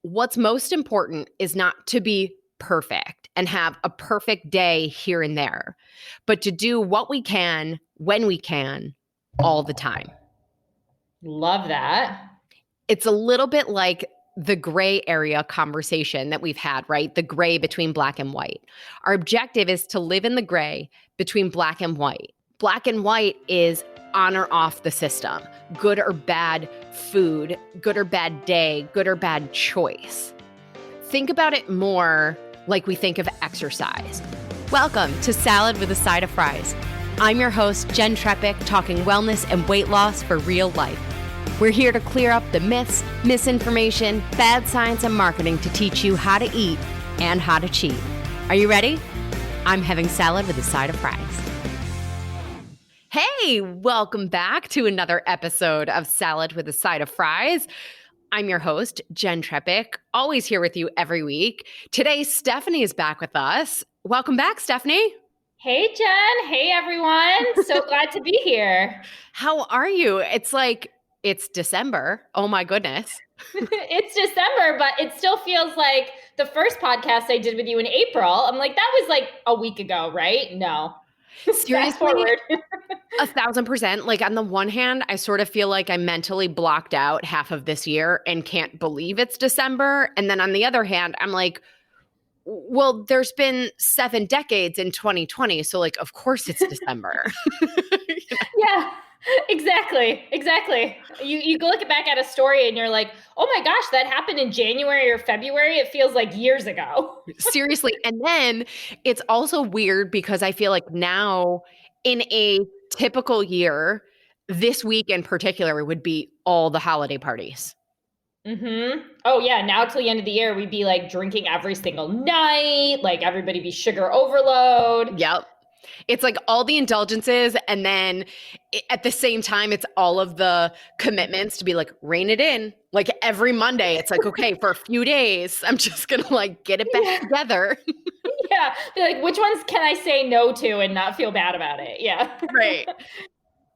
what's most important is not to be perfect and have a perfect day here and there, but to do what we can, when we can, all the time. Love that. It's a little bit like the gray area conversation that we've had, right? The gray between black and white. Our objective is to live in the gray between black and white. Black and white is on or off the system, good or bad food, good or bad day, good or bad choice. Think about it more like we think of exercise. Welcome to Salad with a Side of Fries. I'm your host, Jenn Trepeck, talking wellness and weight loss for real life. We're here to clear up the myths, misinformation, bad science, and marketing to teach you how to eat and how to cheat. Are you ready? I'm having salad with a side of fries. Hey, welcome back to another episode of Salad with a Side of Fries. I'm your host, Jenn Trepeck, always here with you every week. Today, Stephanie is back with us. Welcome back, Stephanie. Hey, Jen. Hey, everyone. So glad to be here. How are you? It's December. Oh my goodness. It's December, but it still feels like the first podcast I did with you in April. I'm like, that was like a week ago, right? No. Seriously, 1,000%. Like on the one hand, I sort of feel like I mentally blocked out half of this year and can't believe it's December. And then on the other hand, I'm like, well, there's been 7 decades in 2020. So like, of course it's December. Yeah, exactly. You go look back at a story and you're like, oh my gosh, that happened in January or February. It feels like years ago. Seriously. And then it's also weird because I feel like now in a typical year, this week in particular would be all the holiday parties. Mm-hmm. Oh yeah. Now till the end of the year, we'd be like drinking every single night. Like everybody be sugar overload. Yep. It's like all the indulgences. And then at the same time, it's all of the commitments to be like, rein it in. Like every Monday, it's like, okay, for a few days, I'm just going to like get it back together. Yeah. Be like, which ones can I say no to and not feel bad about it? Yeah. Right.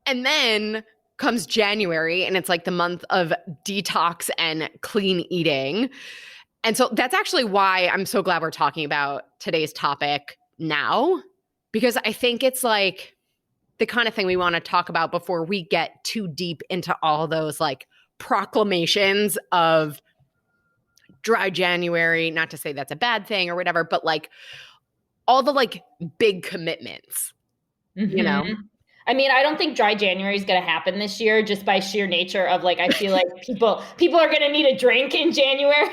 And then comes January and it's like the month of detox and clean eating. And so that's actually why I'm so glad we're talking about today's topic now, because I think it's like the kind of thing we want to talk about before we get too deep into all those like proclamations of dry January, not to say that's a bad thing or whatever, but like all the like big commitments, you know? I mean, I don't think dry January is going to happen this year just by sheer nature of like, I feel like people are going to need a drink in January.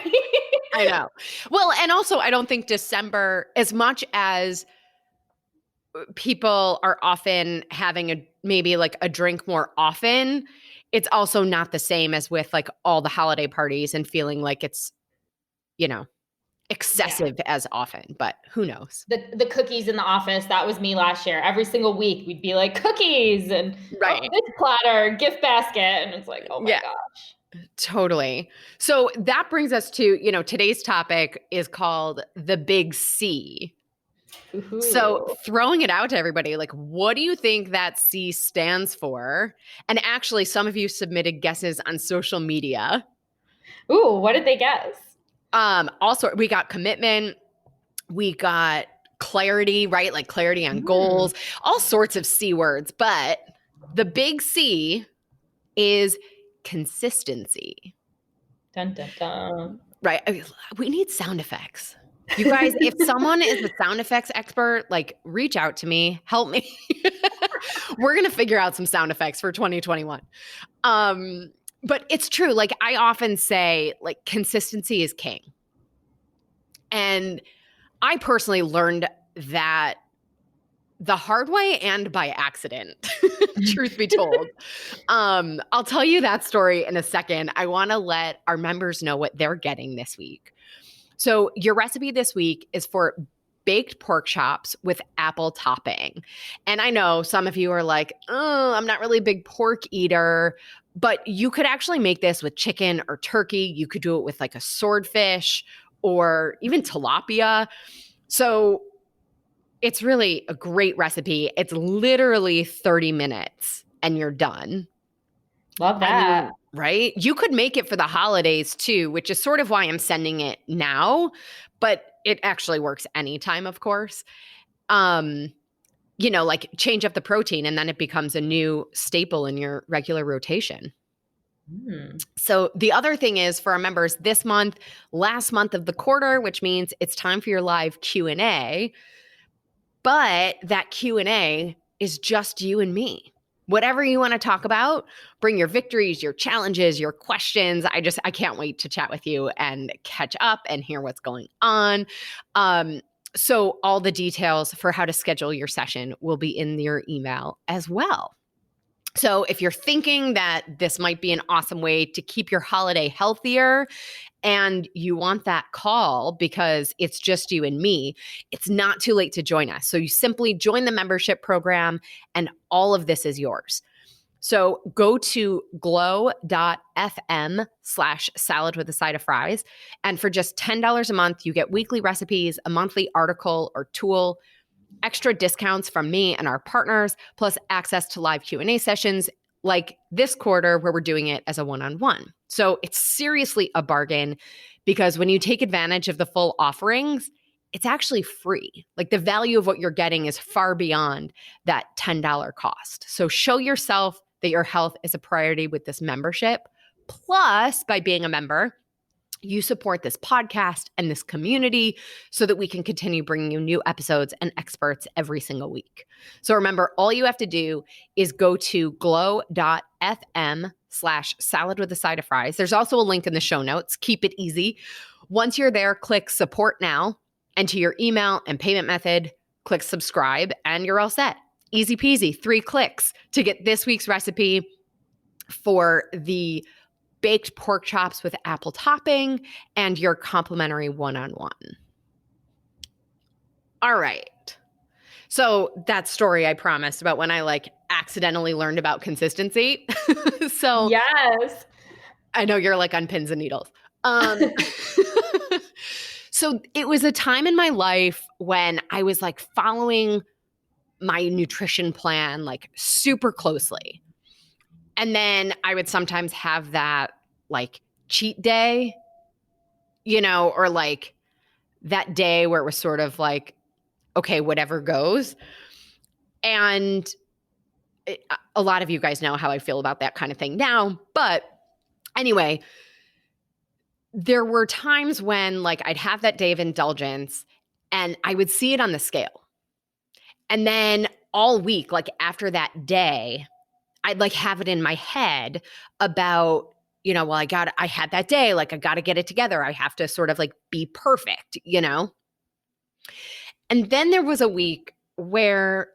I know. Well, and also I don't think December, as much as people are often having maybe like a drink more often, it's also not the same as with like all the holiday parties and feeling like it's, excessive as often, but who knows? The cookies in the office, that was me last year. Every single week we'd be like cookies and this platter, gift basket. And it's like, oh my gosh. Totally. So that brings us to, today's topic is called the Big C. Ooh. So throwing it out to everybody, like, what do you think that C stands for? And actually, some of you submitted guesses on social media. Ooh, what did they guess? Also, we got commitment, we got clarity, right? Like clarity on goals, all sorts of C words. But the big C is consistency. Dun, dun, dun. Right. We need sound effects. You guys, if someone is a sound effects expert, like reach out to me, help me. We're going to figure out some sound effects for 2021. But it's true. Like I often say, like consistency is king. And I personally learned that the hard way and by accident, truth be told. I'll tell you that story in a second. I want to let our members know what they're getting this week. So your recipe this week is for baked pork chops with apple topping. And I know some of you are like, oh, I'm not really a big pork eater, but you could actually make this with chicken or turkey. You could do it with like a swordfish or even tilapia. So it's really a great recipe. It's literally 30 minutes and you're done. Love that. I mean, right? You could make it for the holidays too, which is sort of why I'm sending it now, but it actually works anytime, of course. Like change up the protein and then it becomes a new staple in your regular rotation. Mm. So the other thing is for our members this month, last month of the quarter, which means it's time for your live Q&A, but that Q&A is just you and me. Whatever you want to talk about, bring your victories, your challenges, your questions. I can't wait to chat with you and catch up and hear what's going on. So all the details for how to schedule your session will be in your email as well. So if you're thinking that this might be an awesome way to keep your holiday healthier and you want that call because it's just you and me, it's not too late to join us. So you simply join the membership program and all of this is yours. So go to glow.fm/salad with a side of fries. And for just $10 a month, you get weekly recipes, a monthly article or tool, extra discounts from me and our partners, plus access to live Q&A sessions like this quarter where we're doing it as a one-on-one. So it's seriously a bargain because when you take advantage of the full offerings, it's actually free. Like the value of what you're getting is far beyond that $10 cost. So show yourself that your health is a priority with this membership. Plus, by being a member, you support this podcast and this community so that we can continue bringing you new episodes and experts every single week. So remember, all you have to do is go to glow.fm/salad with a side of fries. There's also a link in the show notes. Keep it easy. Once you're there, click support now, enter your email and payment method, click subscribe, and you're all set. Easy peasy, 3 clicks to get this week's recipe for the baked pork chops with apple topping and your complimentary one-on-one. All right. So that story I promised about when I accidentally learned about consistency. So yes, I know you're on pins and needles. So it was a time in my life when I was following my nutrition plan super closely. And then I would sometimes have that cheat day, or that day where it was sort of okay, whatever goes. And a lot of you guys know how I feel about that kind of thing now. But anyway, there were times when I'd have that day of indulgence and I would see it on the scale. And then all week, after that day, I'd have it in my head about, well, I had that day, I got to get it together. I have to sort of be perfect, And then there was a week where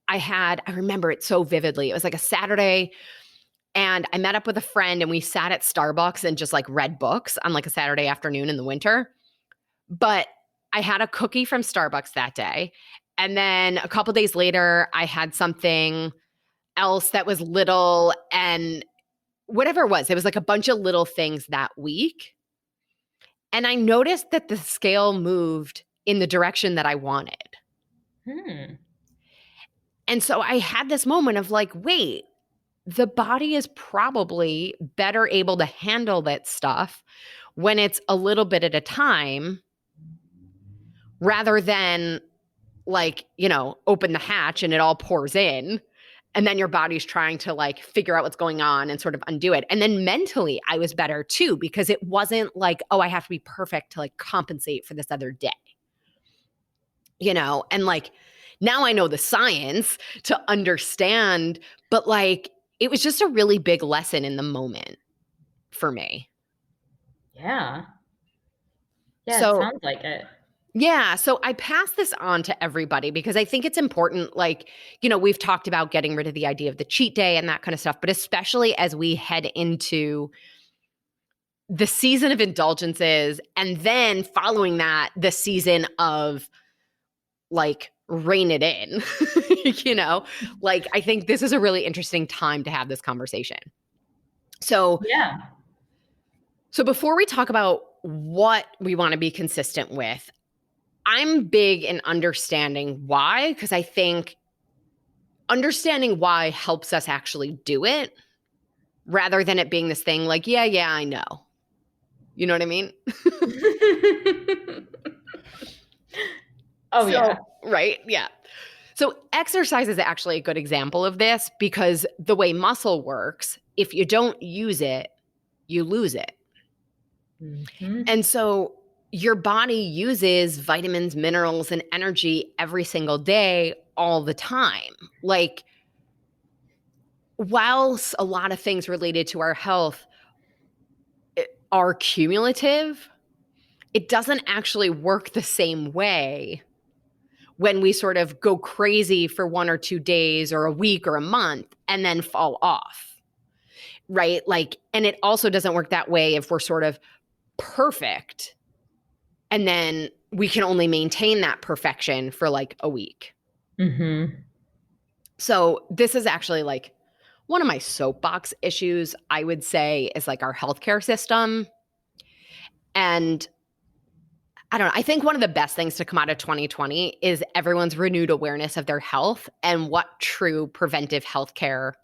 I remember it so vividly. It was a Saturday and I met up with a friend and we sat at Starbucks and just read books on a Saturday afternoon in the winter. But I had a cookie from Starbucks that day. And then a couple days later, I had something else that was little and whatever it was a bunch of little things that week. And I noticed that the scale moved in the direction that I wanted. And so I had this moment of wait, the body is probably better able to handle that stuff when it's a little bit at a time rather than open the hatch and it all pours in. And then your body's trying to figure out what's going on and sort of undo it. And then mentally, I was better too, because it wasn't oh, I have to be perfect to compensate for this other day. And now I know the science to understand, but it was just a really big lesson in the moment for me. Yeah. Yeah, So, it sounds like it. Yeah. So I pass this on to everybody because I think it's important. We've talked about getting rid of the idea of the cheat day and that kind of stuff, but especially as we head into the season of indulgences and then following that, the season of rein it in, I think this is a really interesting time to have this conversation. So, yeah. So before we talk about what we want to be consistent with, I'm big in understanding why, because I think understanding why helps us actually do it. rather than it being this thing like, yeah, I know. You know what I mean? Oh, yeah. Right? Yeah. So exercise is actually a good example of this because the way muscle works, if you don't use it, you lose it. Mm-hmm. And so your body uses vitamins, minerals, and energy every single day, all the time. Like, whilst a lot of things related to our health are cumulative, it doesn't actually work the same way when we sort of go crazy for 1 or 2 days or a week or a month and then fall off, right? Like, and it also doesn't work that way if we're sort of perfect and then we can only maintain that perfection for like a week. Mm-hmm. So this is actually like one of my soapbox issues, I would say, is like our healthcare system. And I don't know. I think one of the best things to come out of 2020 is everyone's renewed awareness of their health and what true preventive healthcare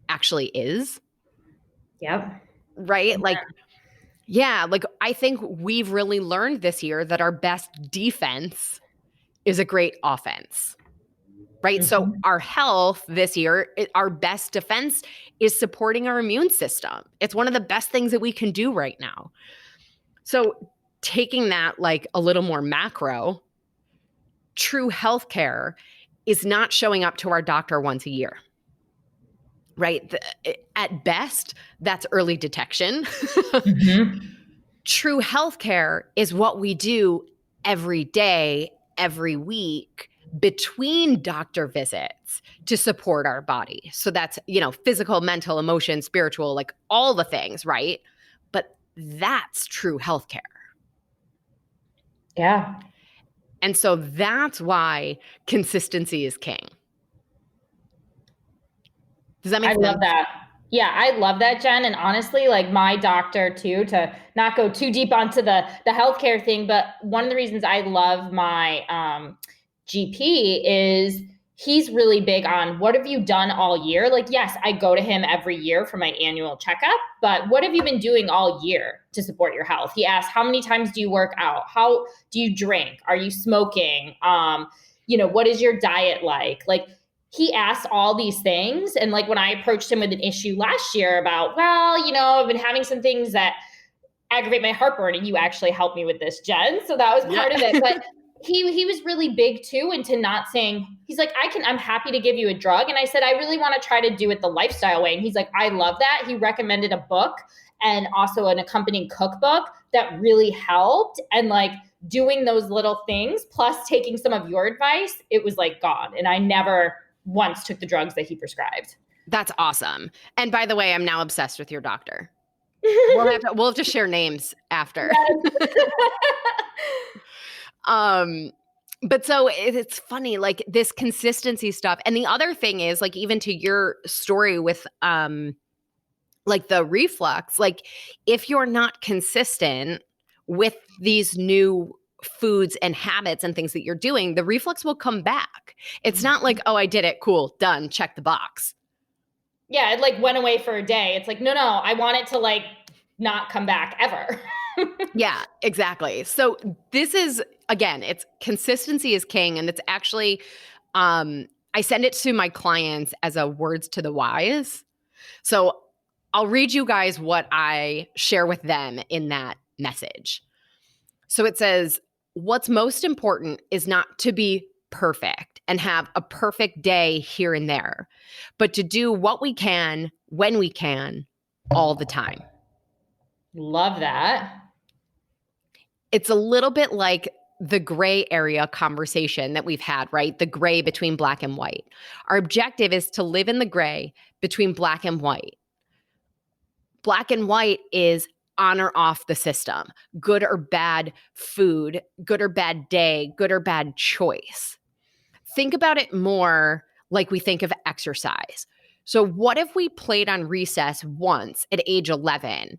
actually is. Yep. Right? Like, yeah, like I think we've really learned this year that our best defense is a great offense. Right? Mm-hmm. So our health this year, our best defense is supporting our immune system. It's one of the best things that we can do right now. So taking that like a little more macro, true healthcare is not showing up to our doctor once a year, right? At best, that's early detection. Mm-hmm. True healthcare is what we do every day, every week between doctor visits to support our body. So that's, physical, mental, emotion, spiritual, like all the things, right? But that's true healthcare. Yeah. And so that's why consistency is king. Does that make sense? I love that. Yeah, I love that, Jen. And honestly, like my doctor too, to not go too deep onto the healthcare thing, but one of the reasons I love my GP is he's really big on what have you done all year? Like, yes, I go to him every year for my annual checkup, but what have you been doing all year to support your health? He asks, how many times do you work out? How do you drink? Are you smoking? What is your diet like? Like, he asked all these things. And like when I approached him with an issue last year about, I've been having some things that aggravate my heartburn, and you actually helped me with this, Jen. So that was part of it. But he was really big too into not saying, he's like, I'm happy to give you a drug. And I said, I really want to try to do it the lifestyle way. And he's like, I love that. He recommended a book and also an accompanying cookbook that really helped. And like doing those little things plus taking some of your advice, it was like gone. And I never once took the drugs that he prescribed. That's awesome. And by the way, I'm now obsessed with your doctor. We'll have to share names after. But so it's funny, like this consistency stuff. And the other thing is like, even to your story with, like the reflux, like if you're not consistent with these new foods and habits and things that you're doing, the reflux will come back. It's not like, oh, I did it. Cool. Done. Check the box. Yeah. It like went away for a day. It's like, no, I want it to like not come back ever. Yeah, exactly. So this is, again, it's consistency is king. And it's actually, I send it to my clients as a words to the wise. So I'll read you guys what I share with them in that message. So it says, what's most important is not to be perfect and have a perfect day here and there, but to do what we can, when we can, all the time. Love that. It's a little bit like the gray area conversation that we've had, right? The gray between black and white. Our objective is to live in the gray between black and white. Black and white is on or off the system, good or bad food, good or bad day, good or bad choice. Think about it more like we think of exercise. So what if we played on recess once at age 11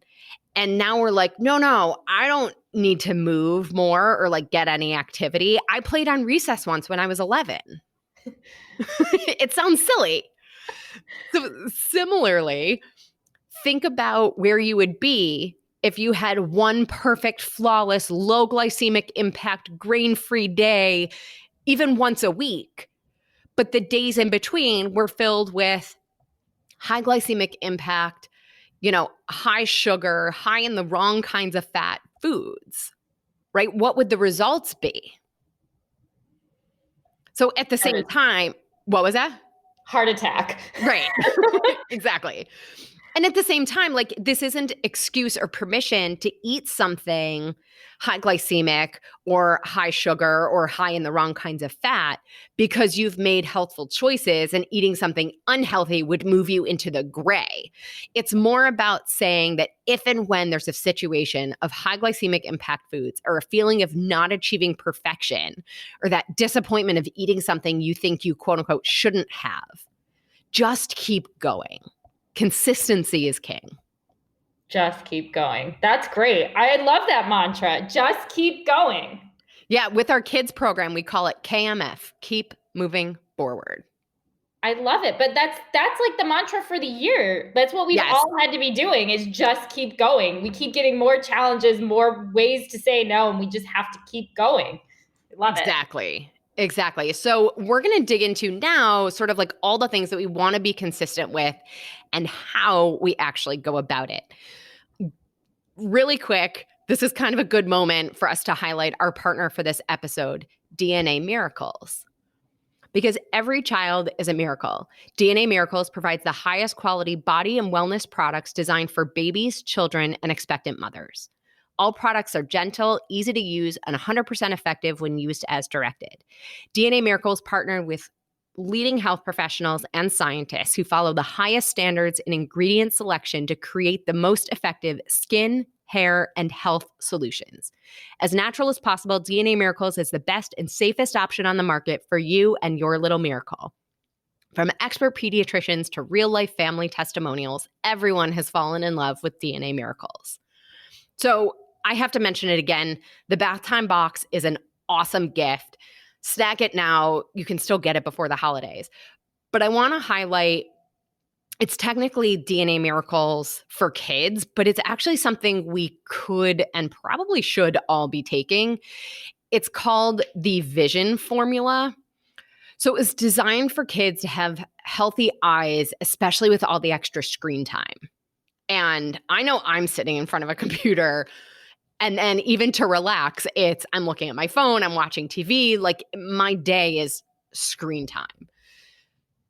and now we're like, no, I don't need to move more or like get any activity. I played on recess once when I was 11. It sounds silly. So similarly, think about where you would be if you had one perfect, flawless, low glycemic impact, grain-free day, even once a week. But the days in between were filled with high glycemic impact, high sugar, high in the wrong kinds of fat foods, right? What would the results be? So at the same time, what was that? Heart attack. Right. Exactly. And at the same time, like, this isn't excuse or permission to eat something high glycemic or high sugar or high in the wrong kinds of fat because you've made healthful choices and eating something unhealthy would move you into the gray. It's more about saying that if and when there's a situation of high glycemic impact foods or a feeling of not achieving perfection or that disappointment of eating something you think you quote unquote shouldn't have, just keep going. Consistency is king. Just keep going. That's great. I love that mantra. Just keep going. Yeah, with our kids program, we call it KMF, keep moving forward. I love it. But that's like the mantra for the year. That's what we've all had to be doing, is just keep going. We keep getting more challenges, more ways to say no, and we just have to keep going. I love it. Exactly. So we're going to dig into now sort of like all the things that we want to be consistent with and how we actually go about it. Really quick, this is kind of a good moment for us to highlight our partner for this episode, DNA Miracles. Because every child is a miracle. DNA Miracles provides the highest quality body and wellness products designed for babies, children, and expectant mothers. All products are gentle, easy to use, and 100% effective when used as directed. DNA Miracles partnered with leading health professionals and scientists who follow the highest standards in ingredient selection to create the most effective skin, hair, and health solutions. As natural as possible, DNA Miracles is the best and safest option on the market for you and your little miracle. From expert pediatricians to real-life family testimonials, everyone has fallen in love with DNA Miracles. So I have to mention it again. The Bath Time Box is an awesome gift. Snag it now. You can still get it before the holidays. But I want to highlight, it's technically DNA Miracles for kids, but it's actually something we could and probably should all be taking. It's called the Vision Formula. So it's designed for kids to have healthy eyes, especially with all the extra screen time. And I know I'm sitting in front of a computer, and then even to relax, I'm looking at my phone, I'm watching TV, like my day is screen time.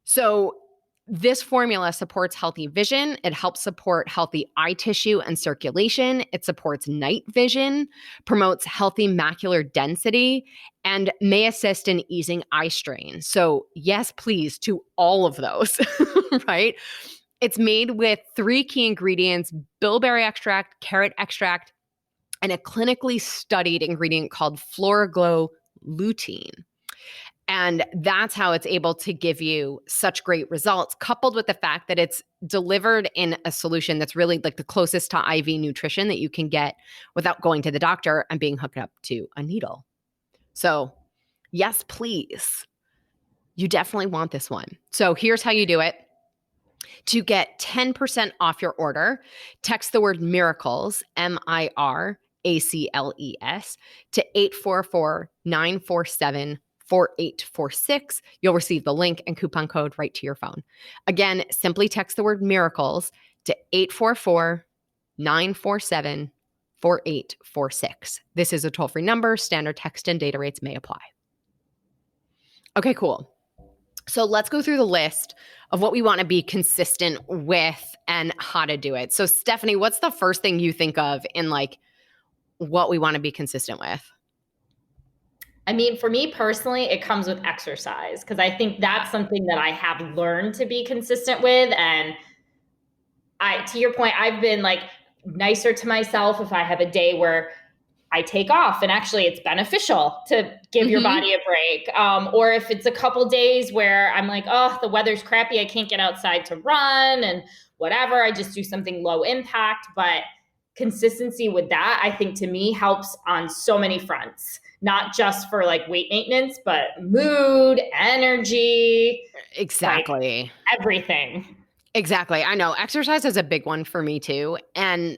So this formula supports healthy vision. It helps support healthy eye tissue and circulation. It supports night vision, promotes healthy macular density, and may assist in easing eye strain. So yes, please, to all of those, right? It's made with 3 key ingredients: bilberry extract, carrot extract, and a clinically studied ingredient called Floraglow lutein. And that's how it's able to give you such great results, coupled with the fact that it's delivered in a solution that's really like the closest to IV nutrition that you can get without going to the doctor and being hooked up to a needle. So yes, please. You definitely want this one. So here's how you do it. To get 10% off your order, text the word miracles, MIRACLES, to 844-947-4846. You'll receive the link and coupon code right to your phone. Again, simply text the word miracles to 844-947-4846. This is a toll-free number. Standard text and data rates may apply. Okay, cool. So let's go through the list of what we want to be consistent with and how to do it. So Stephanie, what's the first thing you think of in like what we want to be consistent with? I mean, for me personally, it comes with exercise, because I think that's something that I have learned to be consistent with. And to your point, I've been like nicer to myself if I have a day where I take off, and actually it's beneficial to give your body a break. Or if it's a couple days where I'm like, oh, the weather's crappy, I can't get outside to run and whatever, I just do something low impact. But consistency with that, I think, to me, helps on so many fronts, not just for like weight maintenance, but mood, energy. Exactly. Like everything. Exactly. I know exercise is a big one for me too. And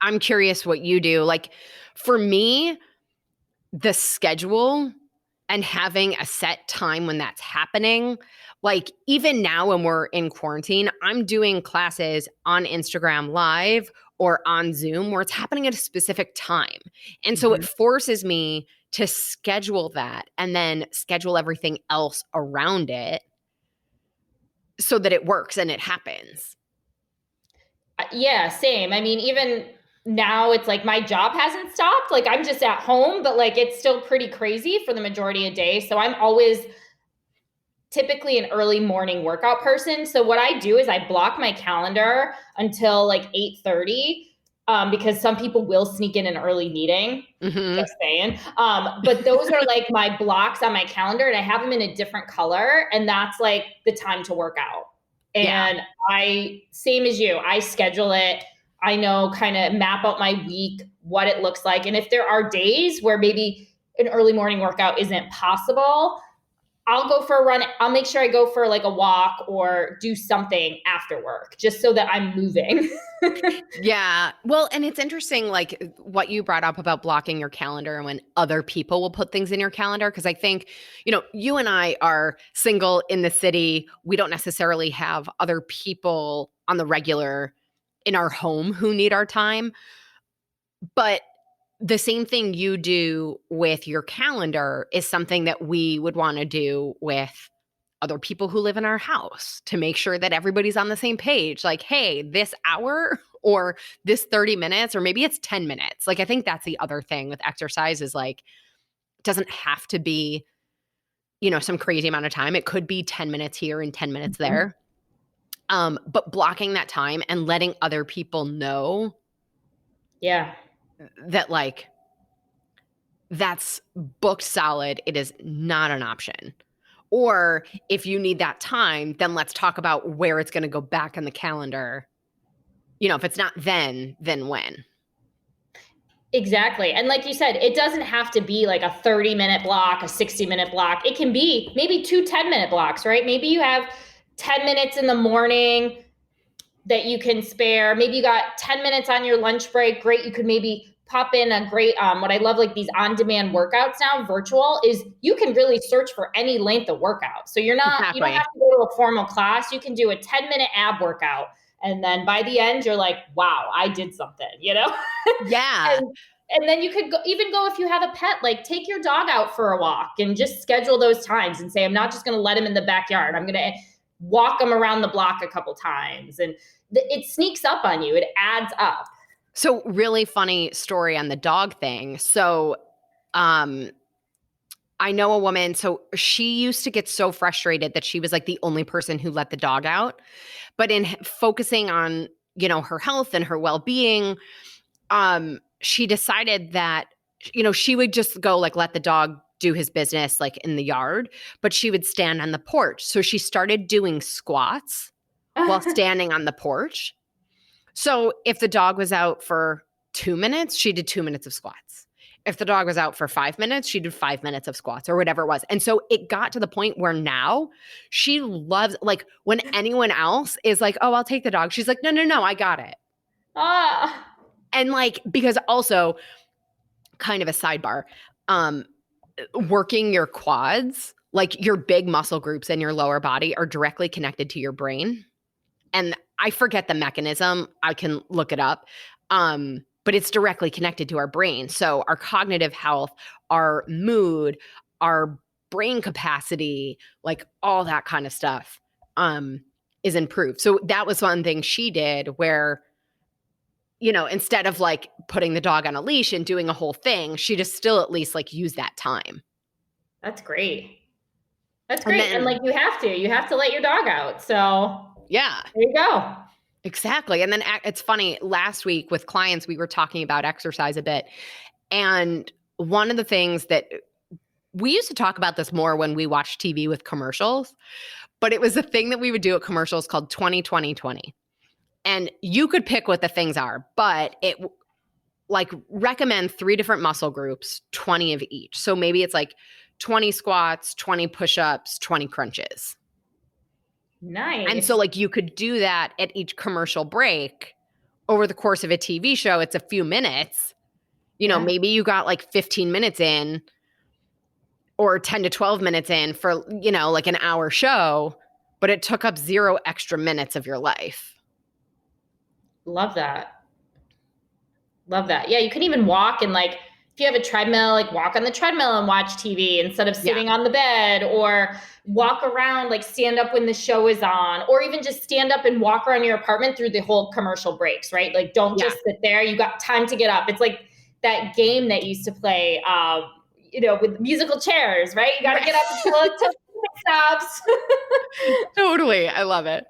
I'm curious what you do. Like for me, the schedule and having a set time when that's happening, like even now when we're in quarantine, I'm doing classes on Instagram Live or on Zoom where it's happening at a specific time. And so it Mhm. forces me to schedule that and then schedule everything else around it so that it works and it happens. Yeah, same. I mean, even now it's like my job hasn't stopped. Like I'm just at home, but like it's still pretty crazy for the majority of the day. So I'm always typically an early morning workout person. So what I do is I block my calendar until like 8:30, because some people will sneak in an early meeting. Hmm. Just saying. But those are like my blocks on my calendar, and I have them in a different color, and that's like the time to work out. Yeah. And I, same as you, I schedule it. I know, kind of map out my week, what it looks like. And if there are days where maybe an early morning workout isn't possible, I'll go for a run. I'll make sure I go for like a walk or do something after work just so that I'm moving. Yeah. Well, and it's interesting, like what you brought up about blocking your calendar and when other people will put things in your calendar. Cause I think, you and I are single in the city. We don't necessarily have other people on the regular in our home who need our time. But the same thing you do with your calendar is something that we would want to do with other people who live in our house to make sure that everybody's on the same page. Like, hey, this hour or this 30 minutes, or maybe it's 10 minutes. Like, I think that's the other thing with exercise is like, it doesn't have to be, some crazy amount of time. It could be 10 minutes here and 10 minutes there. But blocking that time and letting other people know Yeah. that, like, that's booked solid. It is not an option. Or if you need that time, then let's talk about where it's going to go back on the calendar. If it's not then when? Exactly. And like you said, it doesn't have to be like a 30-minute block, a 60-minute block. It can be maybe two 10-minute blocks, right? Maybe you have 10 minutes in the morning that you can spare. Maybe you got 10 minutes on your lunch break. Great. You could maybe pop in a great, what I love, like these on-demand workouts now, virtual, is you can really search for any length of workout. So you don't have Exactly. to go to a formal class. You can do a 10-minute ab workout. And then by the end, you're like, wow, I did something. Yeah. and and then you could even go, if you have a pet, like take your dog out for a walk and just schedule those times and say, I'm not just going to let him in the backyard. I'm going to walk him around the block a couple times. And it sneaks up on you. It adds up. So really funny story on the dog thing. So um I know a woman, so she used to get so frustrated that she was like the only person who let the dog out. But in focusing on, her health and her well-being, she decided that, she would just go like let the dog do his business like in the yard, but she would stand on the porch. So she started doing squats while standing on the porch. So if the dog was out for 2 minutes, she did 2 minutes of squats. If the dog was out for 5 minutes, she did 5 minutes of squats or whatever it was. And so it got to the point where now she loves, like, when anyone else is like, oh, I'll take the dog, she's like, no, no, no, I got it. Ah, And like, because also, kind of a sidebar, um, working your quads, like your big muscle groups in your lower body are directly connected to your brain. And I forget the mechanism. I can look it up. But it's directly connected to our brain. So our cognitive health, our mood, our brain capacity, like all that kind of stuff, is improved. So that was one thing she did where, instead of like putting the dog on a leash and doing a whole thing, she just still at least like use that time. that's great. That's And great. And like then, you have to let your dog out. So yeah. there you go. Exactly. And then it's funny, last week with clients, we were talking about exercise a bit. And one of the things that we used to talk about this more when we watched TV with commercials, but it was a thing that we would do at commercials called 20-20-20. And you could pick what the things are, but it like recommend 3 different muscle groups, 20 of each. So maybe it's like 20 squats, 20 push-ups, 20 crunches. And so Nice. like you could do that at each commercial break. Over the course of a TV show, it's a few minutes. Yeah. Maybe you got like 15 minutes in or 10 to 12 minutes in for, like an hour show, but it took up 0 extra minutes of your life. Love that. Love that. Yeah, you can even walk and like if you have a treadmill, like walk on the treadmill and watch TV instead of Yeah. sitting on the bed, or walk around, like stand up when the show is on, or even just stand up and walk around your apartment through the whole commercial breaks, right? Like don't Yeah. just sit there. You got time to get up. It's like that game that used to play with musical chairs, right? You got to get up until it stops. Totally. I love it.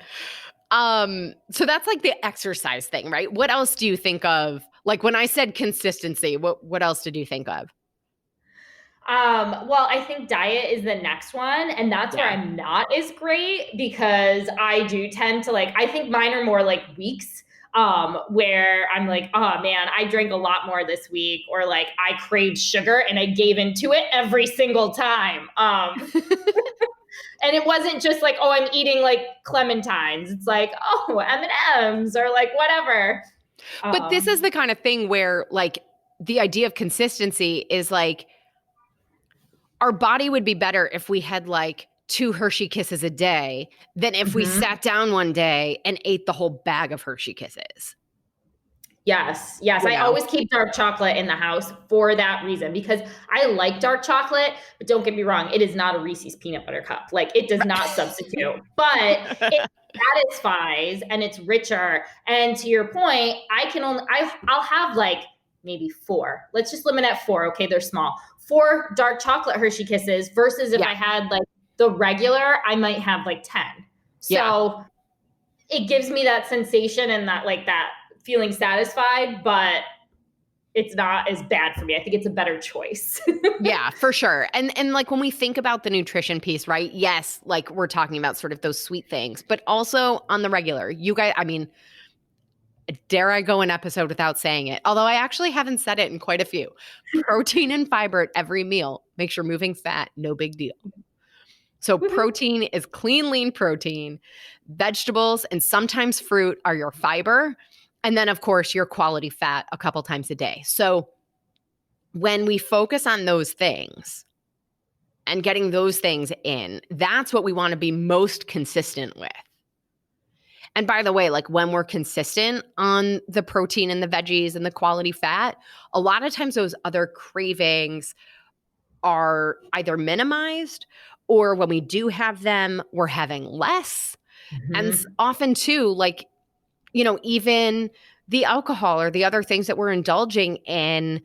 So that's like the exercise thing, right? What else do you think of? Like when I said consistency, what else did you think of? Well, I think diet is the next one. And that's where Yeah. I'm not as great because I do tend to I think mine are more like weeks where I'm like, oh man, I drank a lot more this week, or like I craved sugar and I gave into it every single time. And it wasn't just like, oh, I'm eating like clementines. It's like, oh, M&Ms or like whatever. But this is the kind of thing where like the idea of consistency is like our body would be better if we had like 2 Hershey Kisses a day than if we sat down one day and ate the whole bag of Hershey Kisses. Yes. I always keep dark chocolate in the house for that reason, because I like dark chocolate, but don't get me wrong, it is not a Reese's peanut butter cup. Like it does not substitute, but it satisfies and it's richer. And to your point, I'll have like maybe 4. Let's just limit at 4. Okay, they're small. 4 dark chocolate Hershey Kisses versus if I had like the regular, I might have like 10. So it gives me that sensation and that feeling satisfied, but it's not as bad for me. I think it's a better choice. Yeah, for sure. And like when we think about the nutrition piece, right? Yes, like we're talking about sort of those sweet things, but also on the regular, you guys, I mean, dare I go an episode without saying it? Although I actually haven't said it in quite a few. Protein and fiber at every meal makes your moving fat no big deal. So protein is clean, lean protein. Vegetables and sometimes fruit are your fiber. And then, of course, your quality fat a couple times a day. So when we focus on those things and getting those things in, that's what we want to be most consistent with. And by the way, like when we're consistent on the protein and the veggies and the quality fat, a lot of times those other cravings are either minimized, or when we do have them, we're having less. And often too, like, even the alcohol or the other things that we're indulging in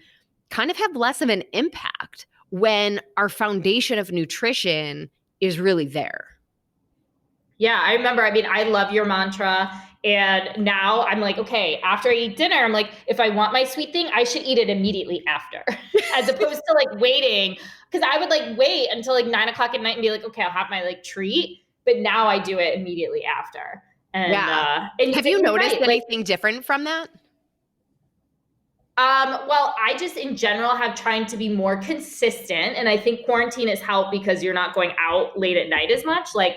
kind of have less of an impact when our foundation of nutrition is really there. Yeah, I remember. I mean, I love your mantra. And now I'm like, okay, after I eat dinner, I'm like, if I want my sweet thing, I should eat it immediately after, as opposed to like waiting. Because I would like wait until like 9:00 at night and be like, okay, I'll have my like treat. But now I do it immediately after. And have you noticed right, anything different from that? Well, I just in general have trying to be more consistent. And I think quarantine has helped because you're not going out late at night as much. Like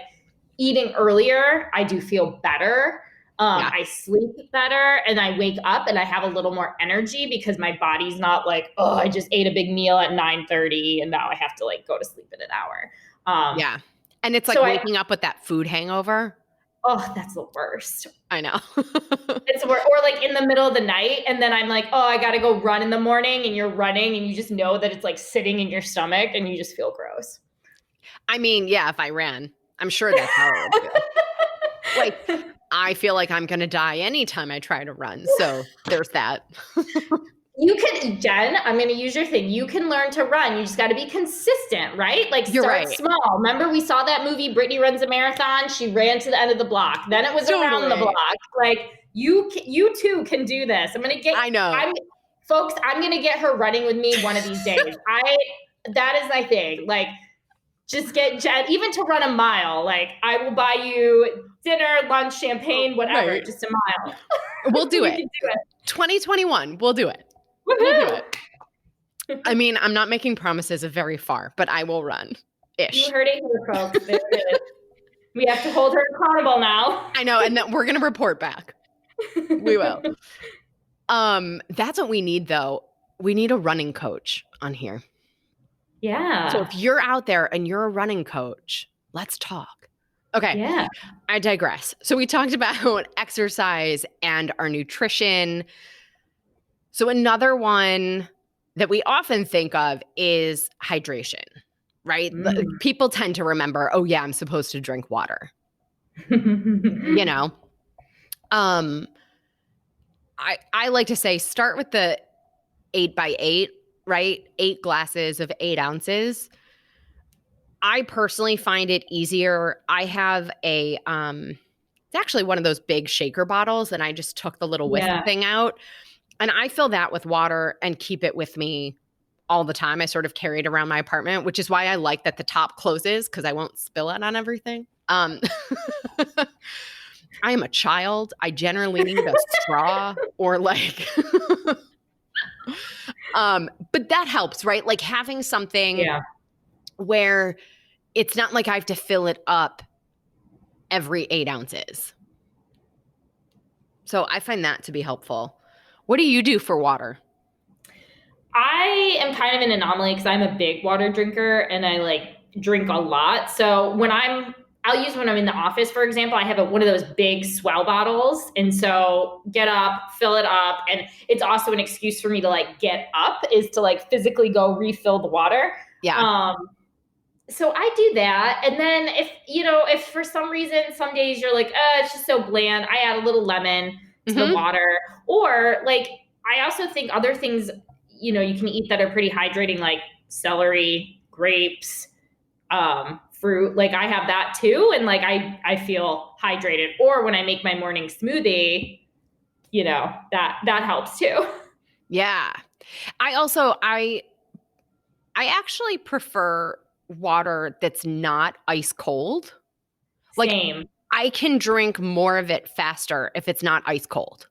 eating earlier, I do feel better. I sleep better and I wake up and I have a little more energy because my body's not like, oh, I just ate a big meal at 9:30 and now I have to like go to sleep in an hour. And it's like waking up with that food hangover. Oh, that's the worst. I know. It's or like in the middle of the night and then I'm like, oh, I got to go run in the morning, and you're running and you just know that it's like sitting in your stomach and you just feel gross. I mean, yeah, if I ran, I'm sure that's how it would feel. Like, I feel like I'm going to die anytime I try to run. So there's that. You can, Jen, I'm going to use your thing. You can learn to run. You just got to be consistent, right? Like start small. Remember we saw that movie, Brittany Runs a Marathon. She ran to the end of the block. Then it was around the block. Like you too can do this. I'm going to get, I know. Folks, I'm going to get her running with me one of these days. That is my thing. Like, just get Jen, even to run a mile. Like, I will buy you dinner, lunch, champagne, whatever, just a mile. We'll do it. Do it. 2021, we'll do it. Woo-hoo! We'll do it. I mean, I'm not making promises of very far, but I will run-ish. You heard it here, folks. There it is. We have to hold her accountable now. I know, and then we're gonna report back. We will. That's what we need though. We need a running coach on here. Yeah. So if you're out there and you're a running coach, let's talk. Okay. Yeah. I digress. So we talked about exercise and our nutrition. So another one that we often think of is hydration, right? People tend to remember, oh yeah, I'm supposed to drink water. You know? I like to say start with the 8x8, right? 8 glasses of 8 ounces. I personally find it easier. I have it's actually one of those big shaker bottles, and I just took the little whisk thing out, and I fill that with water and keep it with me all the time. I sort of carry it around my apartment, which is why I like that the top closes because I won't spill it on everything. I am a child. I generally need a straw or like, but that helps, right? Like having something where it's not like I have to fill it up every 8 ounces. So I find that to be helpful. What do you do for water? I am kind of an anomaly because I'm a big water drinker and I like drink a lot. So I'll use when I'm in the office, for example, I have one of those big swell bottles. And so get up, fill it up. And it's also an excuse for me to like get up is to like physically go refill the water. Yeah. So I do that. And then if for some reason, some days you're like, it's just so bland, I add a little lemon to the water. Or like, I also think other things, you can eat that are pretty hydrating, like celery, grapes, fruit. Like I have that too. And like, I feel hydrated. Or when I make my morning smoothie, that helps too. Yeah. I actually prefer water that's not ice cold. Like, same. I can drink more of it faster if it's not ice cold.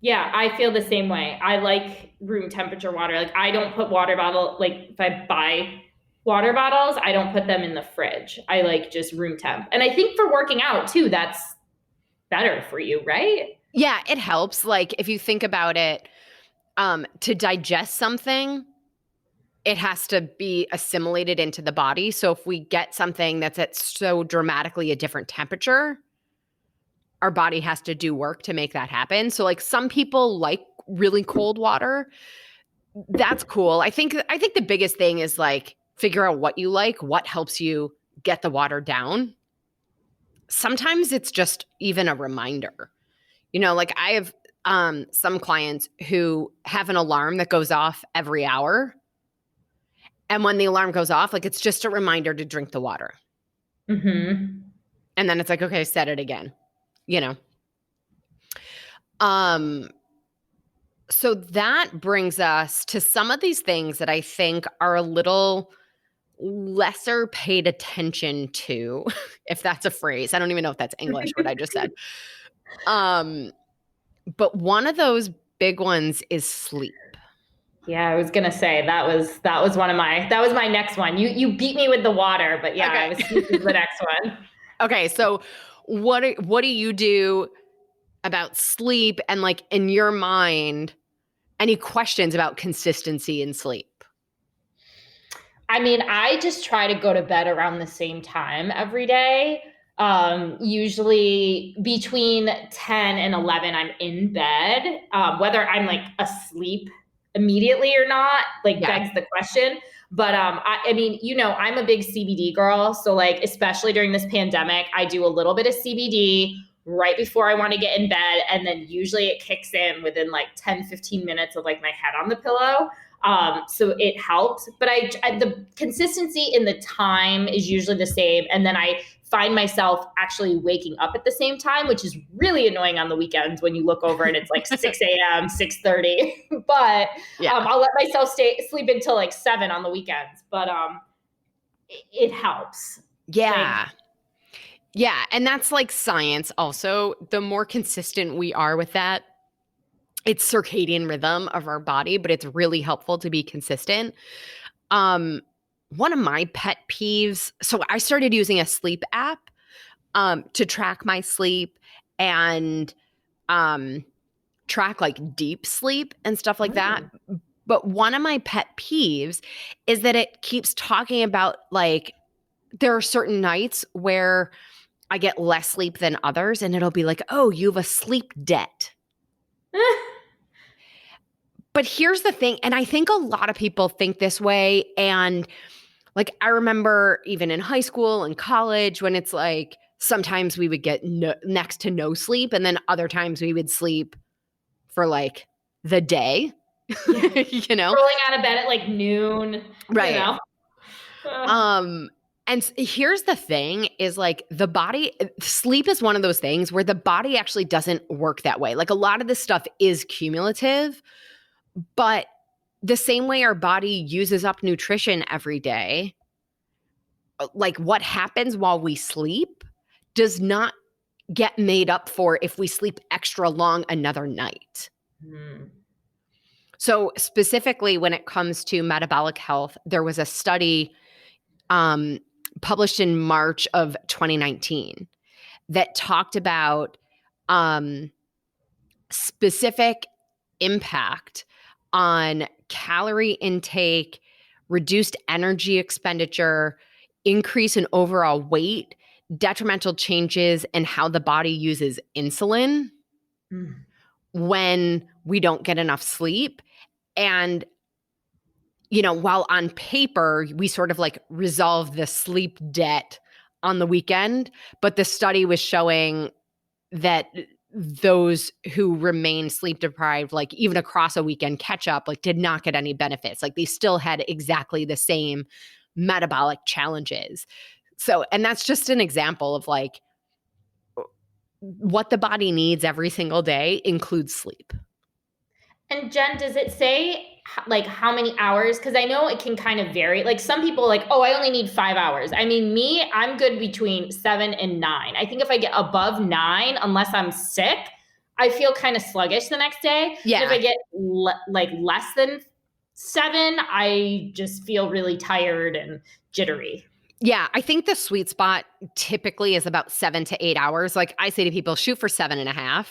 Yeah, I feel the same way. I like room temperature water. Like I don't put if I buy water bottles, I don't put them in the fridge. I like just room temp. And I think for working out too, that's better for you, right? Yeah, it helps. Like if you think about it, to digest something, it has to be assimilated into the body. So if we get something that's at so dramatically a different temperature, our body has to do work to make that happen. So like some people like really cold water. That's cool. I think the biggest thing is like figure out what you like, what helps you get the water down. Sometimes it's just even a reminder. Like I have some clients who have an alarm that goes off every hour. And when the alarm goes off, like it's just a reminder to drink the water. Mm-hmm. And then it's like, okay, set it again, So that brings us to some of these things that I think are a little lesser paid attention to, if that's a phrase. I don't even know if that's English, what I just said. But one of those big ones is sleep. Yeah, I was gonna say that was my next one. You beat me with the water, but yeah, Okay. I was sleeping the next one. Okay, so what do you do about sleep and like in your mind, any questions about consistency in sleep? I mean, I just try to go to bed around the same time every day. Usually between 10 and 11, I'm in bed. Whether I'm like asleep immediately or not, like begs the question. But I mean, I'm a big CBD girl. So like, especially during this pandemic, I do a little bit of CBD right before I want to get in bed. And then usually it kicks in within like 10, 15 minutes of like my head on the pillow. So it helps, but the consistency in the time is usually the same. And then I find myself actually waking up at the same time, which is really annoying on the weekends when you look over and it's like 6 a.m., 6:30, but I'll let myself sleep until like 7 on the weekends, but it helps. Yeah. Yeah. And that's like science also. The more consistent we are with that, it's circadian rhythm of our body, but it's really helpful to be consistent. One of my pet peeves, so I started using a sleep app to track my sleep and track like deep sleep and stuff like that. But one of my pet peeves is that it keeps talking about like there are certain nights where I get less sleep than others, and it'll be like, oh, you have a sleep debt. But here's the thing, and I think a lot of people think this way. And like, I remember even in high school and college when it's like sometimes we would get next to no sleep, and then other times we would sleep for like the day, you know? Rolling out of bed at like noon, Right. you know? And here's the thing is like the body, sleep is one of those things where the body actually doesn't work that way. Like a lot of this stuff is cumulative, but the same way our body uses up nutrition every day, like what happens while we sleep does not get made up for if we sleep extra long another night. So specifically when it comes to metabolic health, there was a study published in March of 2019 that talked about specific impact on calorie intake, reduced energy expenditure, increase in overall weight, detrimental changes in how the body uses insulin when we don't get enough sleep. And, you know, while on paper, we sort of like resolve the sleep debt on the weekend, but the study was showing that those who remain sleep deprived, like even across a weekend catch up, like did not get any benefits. Like they still had exactly the same metabolic challenges. So, and that's just an example of like what the body needs every single day includes sleep. And Jen, does it say like how many hours? Because I know it can kind of vary. Like some people like, oh, I only need 5 hours. I mean, me, I'm good between 7 and 9. I think if I get above 9, unless I'm sick, I feel kind of sluggish the next day. Yeah. And if I get like less than 7, I just feel really tired and jittery. Yeah, I think the sweet spot typically is about 7 to 8 hours. Like I say to people, shoot for 7.5.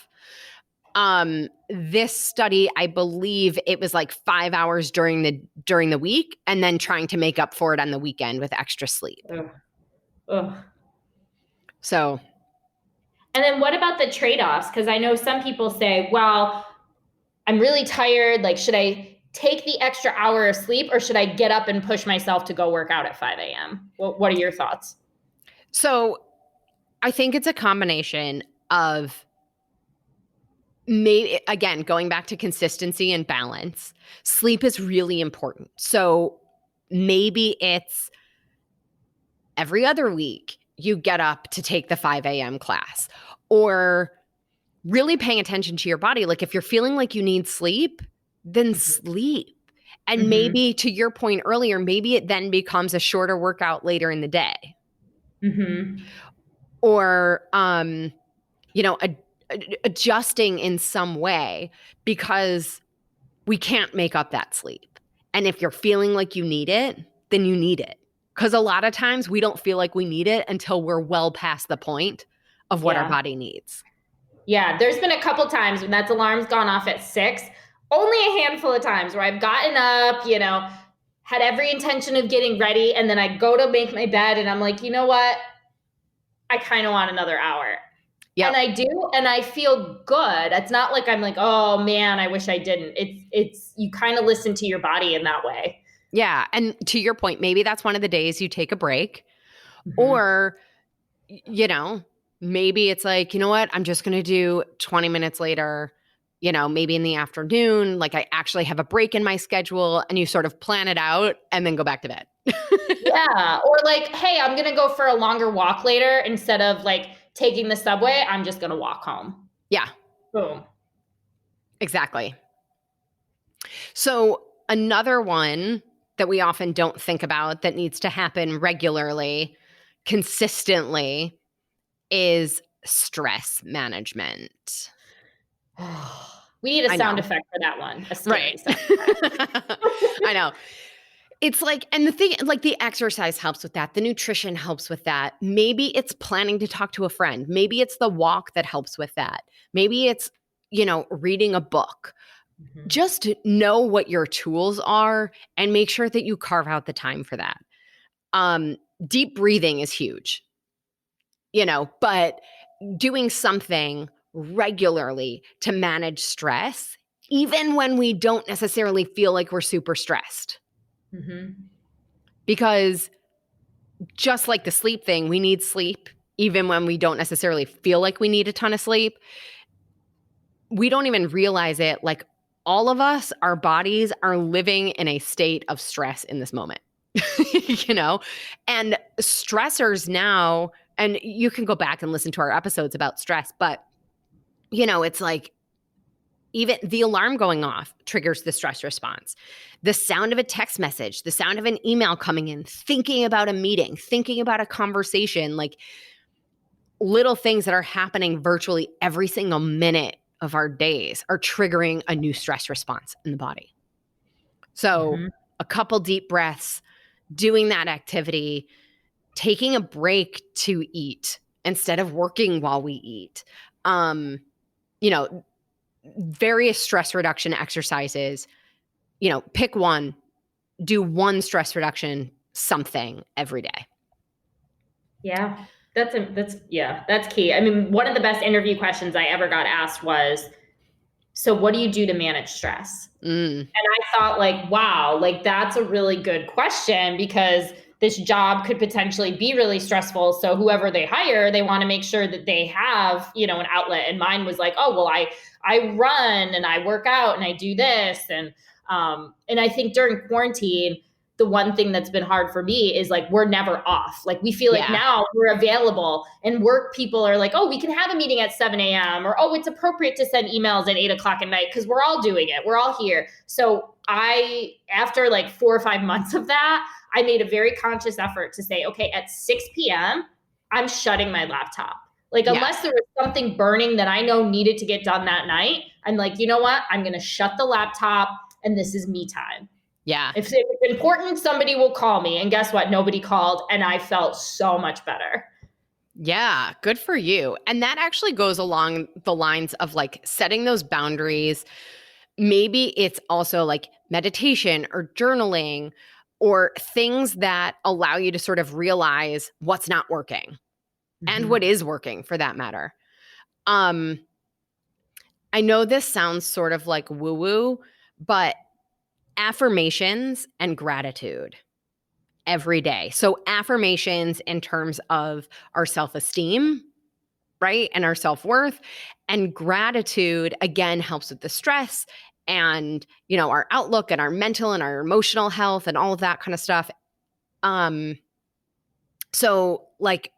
This study, I believe it was like 5 hours during the week and then trying to make up for it on the weekend with extra sleep. Ugh. So. And then what about the trade-offs? Because I know some people say, well, I'm really tired. Like, should I take the extra hour of sleep or should I get up and push myself to go work out at 5 a.m.? What are your thoughts? So I think it's a combination of maybe, again, going back to consistency and balance. Sleep is really important. So maybe it's every other week you get up to take the 5 a.m. class, or really paying attention to your body. Like if you're feeling like you need sleep, then sleep. And maybe to your point earlier, maybe it then becomes a shorter workout later in the day. Or, you know, adjusting in some way because we can't make up that sleep. And if you're feeling like you need it, then you need it. Because a lot of times we don't feel like we need it until we're well past the point of what our body needs. Yeah, there's been a couple times when that alarm's gone off at 6, only a handful of times where I've gotten up, you know, had every intention of getting ready, and then I go to make my bed and I'm like, you know what? I kind of want another hour. Yep. And I do, and I feel good. It's not like I'm like, oh man, I wish I didn't. It's you kind of listen to your body in that way. Yeah. And to your point, maybe that's one of the days you take a break. Or, you know, maybe it's like, you know what, I'm just going to do 20 minutes later, you know, maybe in the afternoon, like I actually have a break in my schedule, and you sort of plan it out and then go back to bed. Yeah. Or like, hey, I'm going to go for a longer walk later instead of like taking the subway. I'm just going to walk home. Yeah. Boom. Exactly. So another one that we often don't think about that needs to happen regularly, consistently, is stress management. We need a sound effect for that one. A scary sound effect. I know. It's like, and the thing, like the exercise helps with that. The nutrition helps with that. Maybe it's planning to talk to a friend. Maybe it's the walk that helps with that. Maybe it's, reading a book. Mhm. Just know what your tools are and make sure that you carve out the time for that. Deep breathing is huge, but doing something regularly to manage stress, even when we don't necessarily feel like we're super stressed. Mhm. Because just like the sleep thing, we need sleep even when we don't necessarily feel like we need a ton of sleep. We don't even realize it. Like all of us, our bodies are living in a state of stress in this moment, and stressors now, and you can go back and listen to our episodes about stress, but it's like even the alarm going off triggers the stress response. The sound of a text message, the sound of an email coming in, thinking about a meeting, thinking about a conversation, like little things that are happening virtually every single minute of our days are triggering a new stress response in the body. So, Mhm. a couple deep breaths, doing that activity, taking a break to eat instead of working while we eat. You know, Various stress reduction exercises, pick one, do one stress reduction something every day. Yeah. That's key. I mean, one of the best interview questions I ever got asked was, so what do you do to manage stress? Mm, And I thought, like, wow, like that's a really good question because this job could potentially be really stressful. So whoever they hire, they want to make sure that they have, an outlet. And mine was like, oh, well, I run and I work out and I do this. And I think during quarantine, the one thing that's been hard for me is like we're never off. Like we feel like yeah. now we're available, and work people are like, oh, we can have a meeting at 7 a.m. or oh, it's appropriate to send emails at 8 o'clock at night because we're all doing it. We're all here. So after like 4 or 5 months of that, I made a very conscious effort to say, okay, at 6 p.m., I'm shutting my laptop. Like, Yeah. unless there was something burning that I know needed to get done that night, I'm like, you know what? I'm going to shut the laptop and this is me time. Yeah. If it's important, somebody will call me. And guess what? Nobody called. And I felt so much better. Yeah, good for you. And that actually goes along the lines of like setting those boundaries. Maybe it's also like meditation or journaling or things that allow you to sort of realize what's not working and what Mm-hmm. is working for that matter. Um I know this sounds sort of like woo-woo, but affirmations and gratitude every day. So affirmations in terms of our self-esteem, right? And our self-worth, and gratitude again helps with the stress and, our outlook and our mental and our emotional health and all of that kind of stuff. So like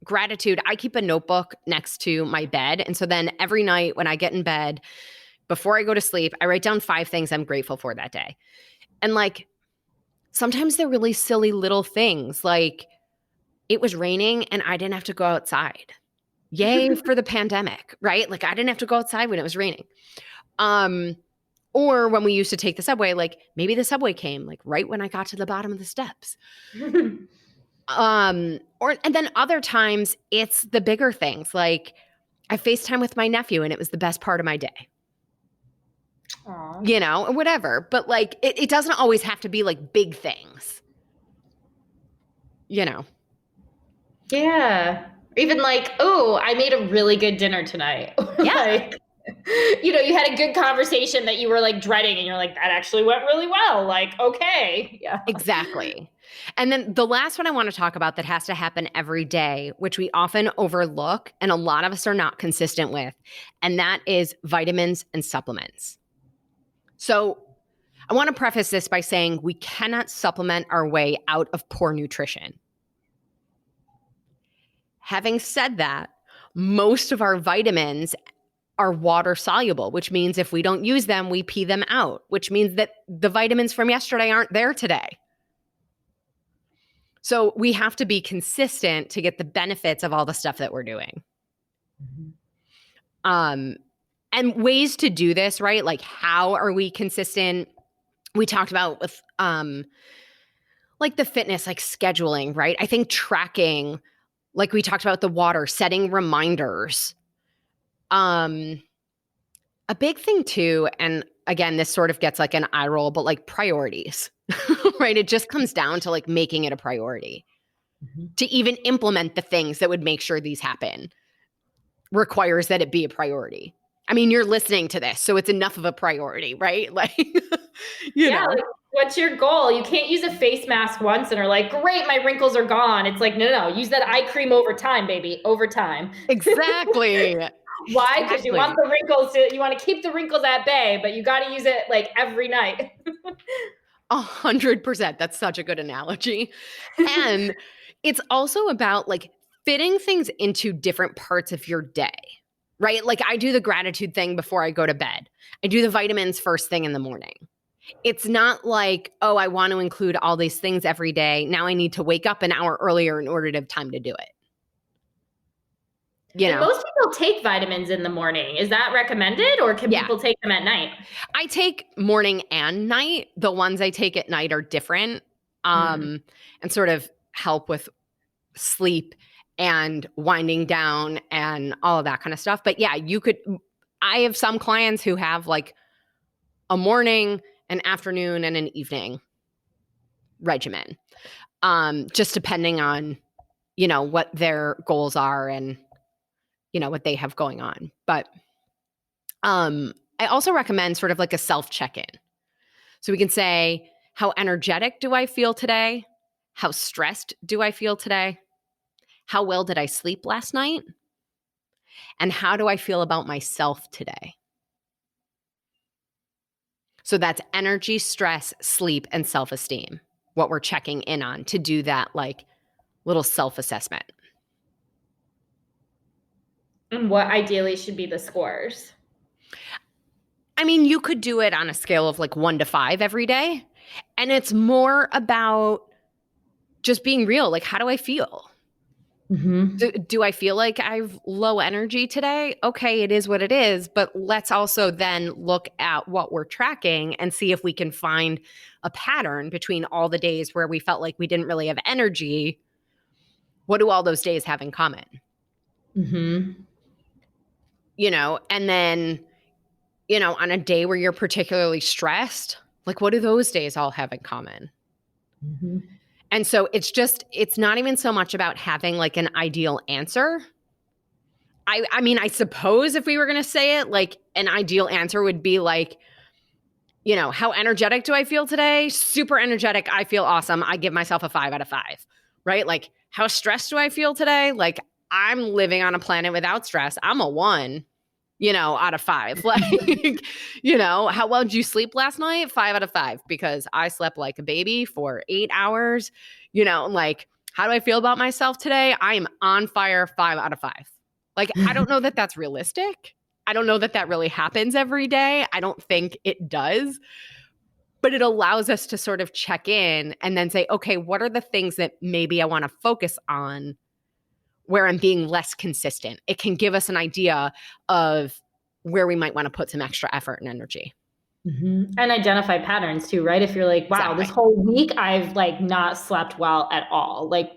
gratitude, I keep a notebook next to my bed. And so then every night when I get in bed, before I go to sleep, I write down 5 things I'm grateful for that day. And like sometimes they're really silly little things like it was raining and I didn't have to go outside. Yay for the pandemic, right? Like I didn't have to go outside when it was raining. Um, or when we used to take the subway, like maybe the subway came like right when I got to the bottom of the steps. And then other times it's the bigger things. Like I FaceTime with my nephew and it was the best part of my day. Aw. Or whatever. But like it doesn't always have to be like big things, you know. Yeah. Even like, oh, I made a really good dinner tonight. Yeah, Like, you had a good conversation that you were like dreading, and you're like, that actually went really well. Like, okay. Yeah. exactly. And then the last one I want to talk about that has to happen every day, which we often overlook and a lot of us are not consistent with, and that is vitamins and supplements. So I want to preface this by saying we cannot supplement our way out of poor nutrition. Having said that, most of our vitamins are water soluble, which means if we don't use them, we pee them out, which means that the vitamins from yesterday aren't there today. So we have to be consistent to get the benefits of all the stuff that we're doing. Um, and ways to do this, right? Like how are we consistent? We talked about with like the fitness, like scheduling, right? I think tracking, like we talked about the water, setting reminders. A big thing too, and again, this sort of gets like an eye roll, but like priorities, right? It just comes down to like making it a priority. To even implement the things that would make sure these happen requires that it be a priority. I mean, you're listening to this, so it's enough of a priority, right? Like, you know. Like, what's your goal? You can't use a face mask once and are like, great, my wrinkles are gone. It's like, no, use that eye cream over time, baby, over time. Exactly. Why? Because you want the wrinkles you want to keep the wrinkles at bay, but you got to use it like every night. 100%. That's such a good analogy. And it's also about like fitting things into different parts of your day, right? Like I do the gratitude thing before I go to bed. I do the vitamins first thing in the morning. It's not like, oh, I want to include all these things every day. Now I need to wake up an hour earlier in order to have time to do it. And most people take vitamins in the morning. Is that recommended, or can people take them at night? I take morning and night. The ones I take at night are different and sort of help with sleep and winding down and all of that kind of stuff. But yeah, I have some clients who have like a morning, an afternoon, and an evening regimen, just depending on, what their goals are and, what they have going on. But I also recommend sort of like a self check-in. So we can say, how energetic do I feel today? How stressed do I feel today? How well did I sleep last night? And how do I feel about myself today? So that's energy, stress, sleep, and self-esteem, what we're checking in on to do that like little self-assessment. And what ideally should be the scores? I mean, you could do it on a scale of like 1 to 5 every day. And it's more about just being real. Like, how do I feel? Do I feel like I have low energy today? Okay, it is what it is. But let's also then look at what we're tracking and see if we can find a pattern between all the days where we felt like we didn't really have energy. What do all those days have in common? And then, on a day where you're particularly stressed, like what do those days all have in common? And so it's not even so much about having like an ideal answer. I mean, I suppose if we were going to say it, like an ideal answer would be like, how energetic do I feel today? Super energetic. I feel awesome. I give myself a 5 out of 5, right? Like how stressed do I feel today? Like I'm living on a planet without stress. I'm a 1, out of 5. Like, how well did you sleep last night? 5 out of 5, because I slept like a baby for 8 hours. Like, how do I feel about myself today? I am on fire. 5 out of 5. Like, I don't know that that's realistic. I don't know that that really happens every day. I don't think it does. But it allows us to sort of check in and then say, okay, what are the things that maybe I want to focus on where I'm being less consistent? It can give us an idea of where we might want to put some extra effort and energy. And identify patterns too, right? If you're like, wow, This whole week I've like not slept well at all. Like,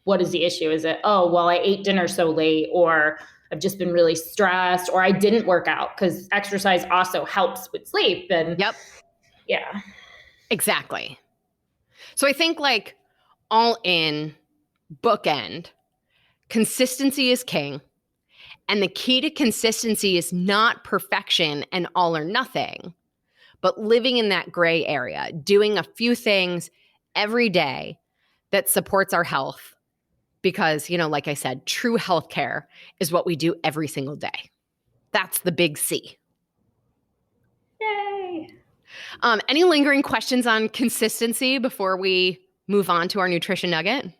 what is the issue? Is it, oh, well, I ate dinner so late, or I've just been really stressed, or I didn't work out, because exercise also helps with sleep. And yeah, exactly. So I think like all in, bookend, consistency is king. And the key to consistency is not perfection and all or nothing, but living in that gray area, doing a few things every day that supports our health. Because, like I said, true healthcare is what we do every single day. That's the big C. Yay. Any lingering questions on consistency before we move on to our nutrition nugget?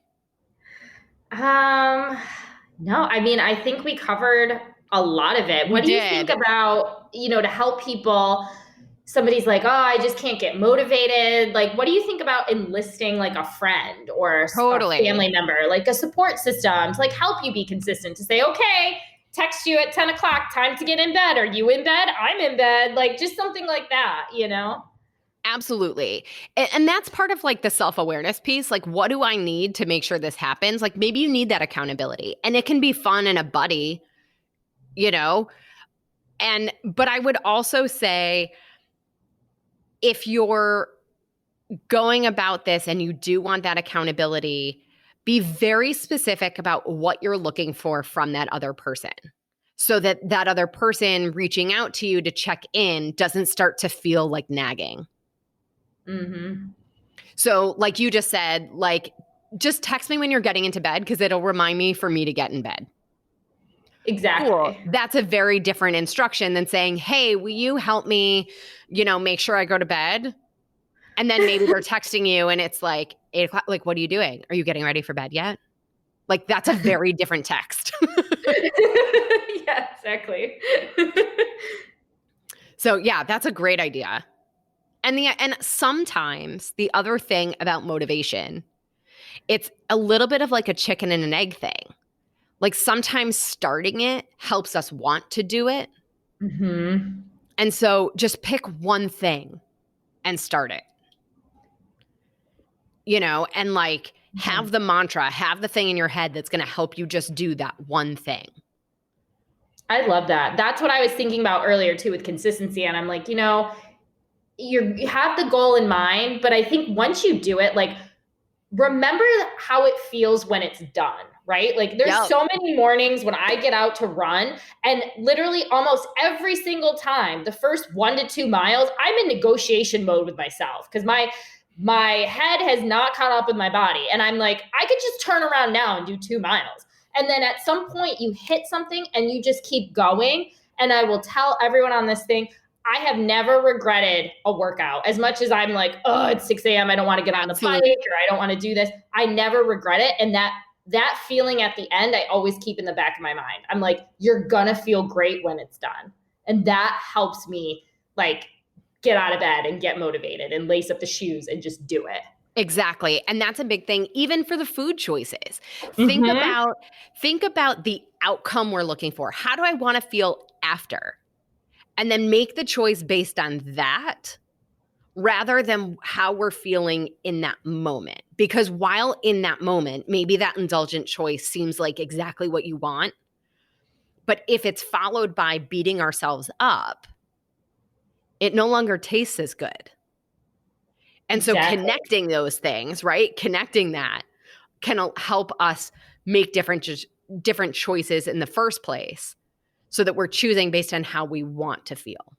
No, I mean, I think we covered a lot of it. What do you think about, to help people? Somebody's like, oh, I just can't get motivated. Like, what do you think about enlisting like a friend or a family member, like a support system to like help you be consistent, to say, okay, text you at 10 o'clock, time to get in bed. Are you in bed? I'm in bed. Like just something like that, Absolutely. And that's part of like the self-awareness piece. Like, what do I need to make sure this happens? Like, maybe you need that accountability, and it can be fun and a buddy, you know? But I would also say, if you're going about this and you do want that accountability, be very specific about what you're looking for from that other person, so that that other person reaching out to you to check in doesn't start to feel like nagging. Mm-hmm. So like you just said, like, just text me when you're getting into bed because it'll remind me for me to get in bed. Cool. Exactly. That's a very different instruction than saying, hey, will you help me, make sure I go to bed? And then maybe they're texting you and it's like 8 o'clock. Like, what are you doing? Are you getting ready for bed yet? Like, that's a very different text. Yeah, exactly. So yeah, that's a great idea. And sometimes the other thing about motivation, it's a little bit of like a chicken and an egg thing. Like, sometimes starting it helps us want to do it. Mm-hmm. And so just pick one thing and start it. And like, have the mantra, have the thing in your head that's going to help you just do that one thing. I love that. That's what I was thinking about earlier too with consistency. And I'm like, you have the goal in mind, but I think once you do it, like, remember how it feels when it's done, right? Like, there's Yep. so many mornings when I get out to run, and literally almost every single time, the first 1 to 2 miles, I'm in negotiation mode with myself because my head has not caught up with my body. And I'm like, I could just turn around now and do 2 miles. And then at some point you hit something and you just keep going. And I will tell everyone on this thing, I have never regretted a workout. As much as I'm like, oh, it's 6 a.m. I don't want to get on the bike, or I don't want to do this. I never regret it. And that feeling at the end, I always keep in the back of my mind. I'm like, you're going to feel great when it's done. And that helps me like get out of bed and get motivated and lace up the shoes and just do it. Exactly. And that's a big thing, even for the food choices. Mm-hmm. Think about the outcome we're looking for. How do I want to feel after? And then make the choice based on that rather than how we're feeling in that moment. Because while in that moment, maybe that indulgent choice seems like exactly what you want. But if it's followed by beating ourselves up, it no longer tastes as good. And so Exactly. connecting those things, right? Connecting that can help us make different choices in the first place, so that we're choosing based on how we want to feel.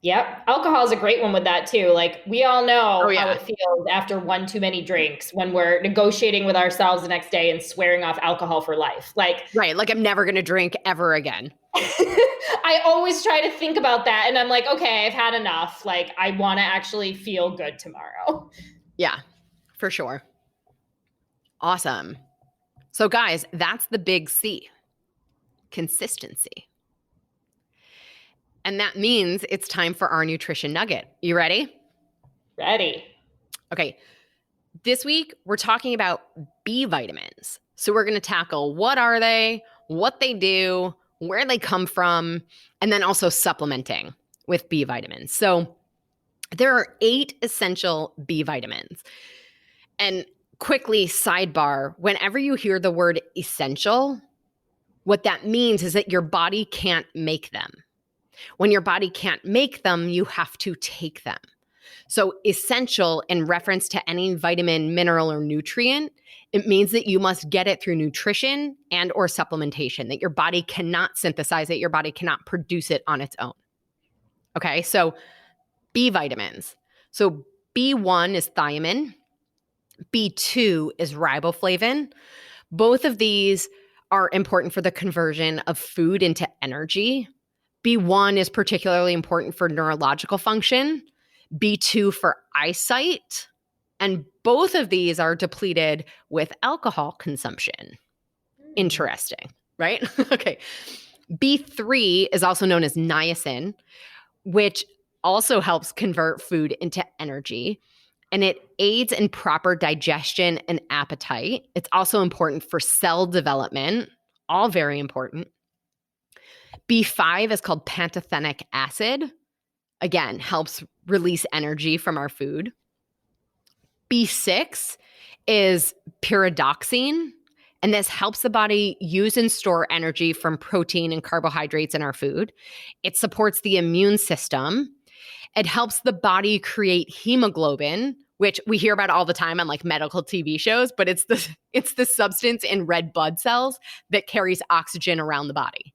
Yep. Alcohol is a great one with that too. Like, we all know Oh, yeah. how it feels after one too many drinks when we're negotiating with ourselves the next day and swearing off alcohol for life. Like, right. Like, I'm never going to drink ever again. I always try to think about that. And I'm like, okay, I've had enough. Like, I want to actually feel good tomorrow. Yeah, for sure. Awesome. So guys, that's the big C, consistency. And that means it's time for our nutrition nugget. You ready? Ready. Okay. This week, we're talking about B vitamins. So we're going to tackle what are they, what they do, where they come from, and then also supplementing with B vitamins. So there are 8 essential B vitamins. And quickly, sidebar, whenever you hear the word essential, what that means is that your body can't make them. When your body can't make them, you have to take them. So essential, in reference to any vitamin, mineral, or nutrient, it means that you must get it through nutrition and or supplementation, that your body cannot synthesize it, your body cannot produce it on its own. Okay, so B vitamins. So B1 is thiamine, B2 is riboflavin. Both of these are important for the conversion of food into energy. B1 is particularly important for neurological function, B2 for eyesight, and both of these are depleted with alcohol consumption. Interesting, right? Okay. B3 is also known as niacin, which also helps convert food into energy, and it aids in proper digestion and appetite. It's also important for cell development, all very important. B5 is called pantothenic acid, again, helps release energy from our food. B6 is pyridoxine, and this helps the body use and store energy from protein and carbohydrates in our food. It supports the immune system. It helps the body create hemoglobin, which we hear about all the time on like medical TV shows, but it's the substance in red blood cells that carries oxygen around the body.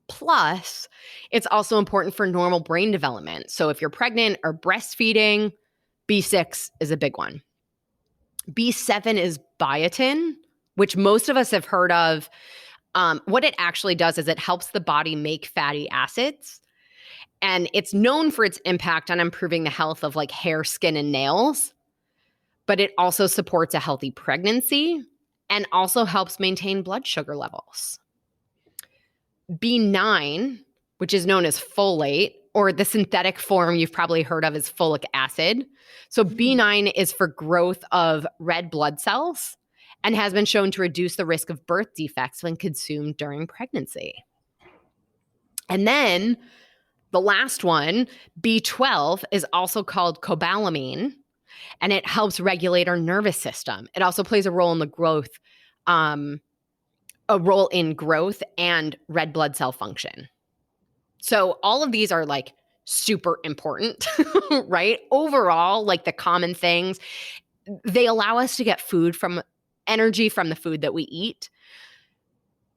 Plus, it's also important for normal brain development. So if you're pregnant or breastfeeding, B6 is a big one. B7 is biotin, which most of us have heard of. What it actually does is it helps the body make fatty acids. And it's known for its impact on improving the health of like hair, skin, and nails. But it also supports a healthy pregnancy and also helps maintain blood sugar levels. B9, which is known as folate, or the synthetic form you've probably heard of as folic acid. So B9 is for growth of red blood cells and has been shown to reduce the risk of birth defects when consumed during pregnancy. And then the last one, B12, is also called cobalamin, and it helps regulate our nervous system. It also plays a role in the growth, growth and red blood cell function. So all of these are like super important, right? Overall, like the common things, they allow us to get energy from the food that we eat,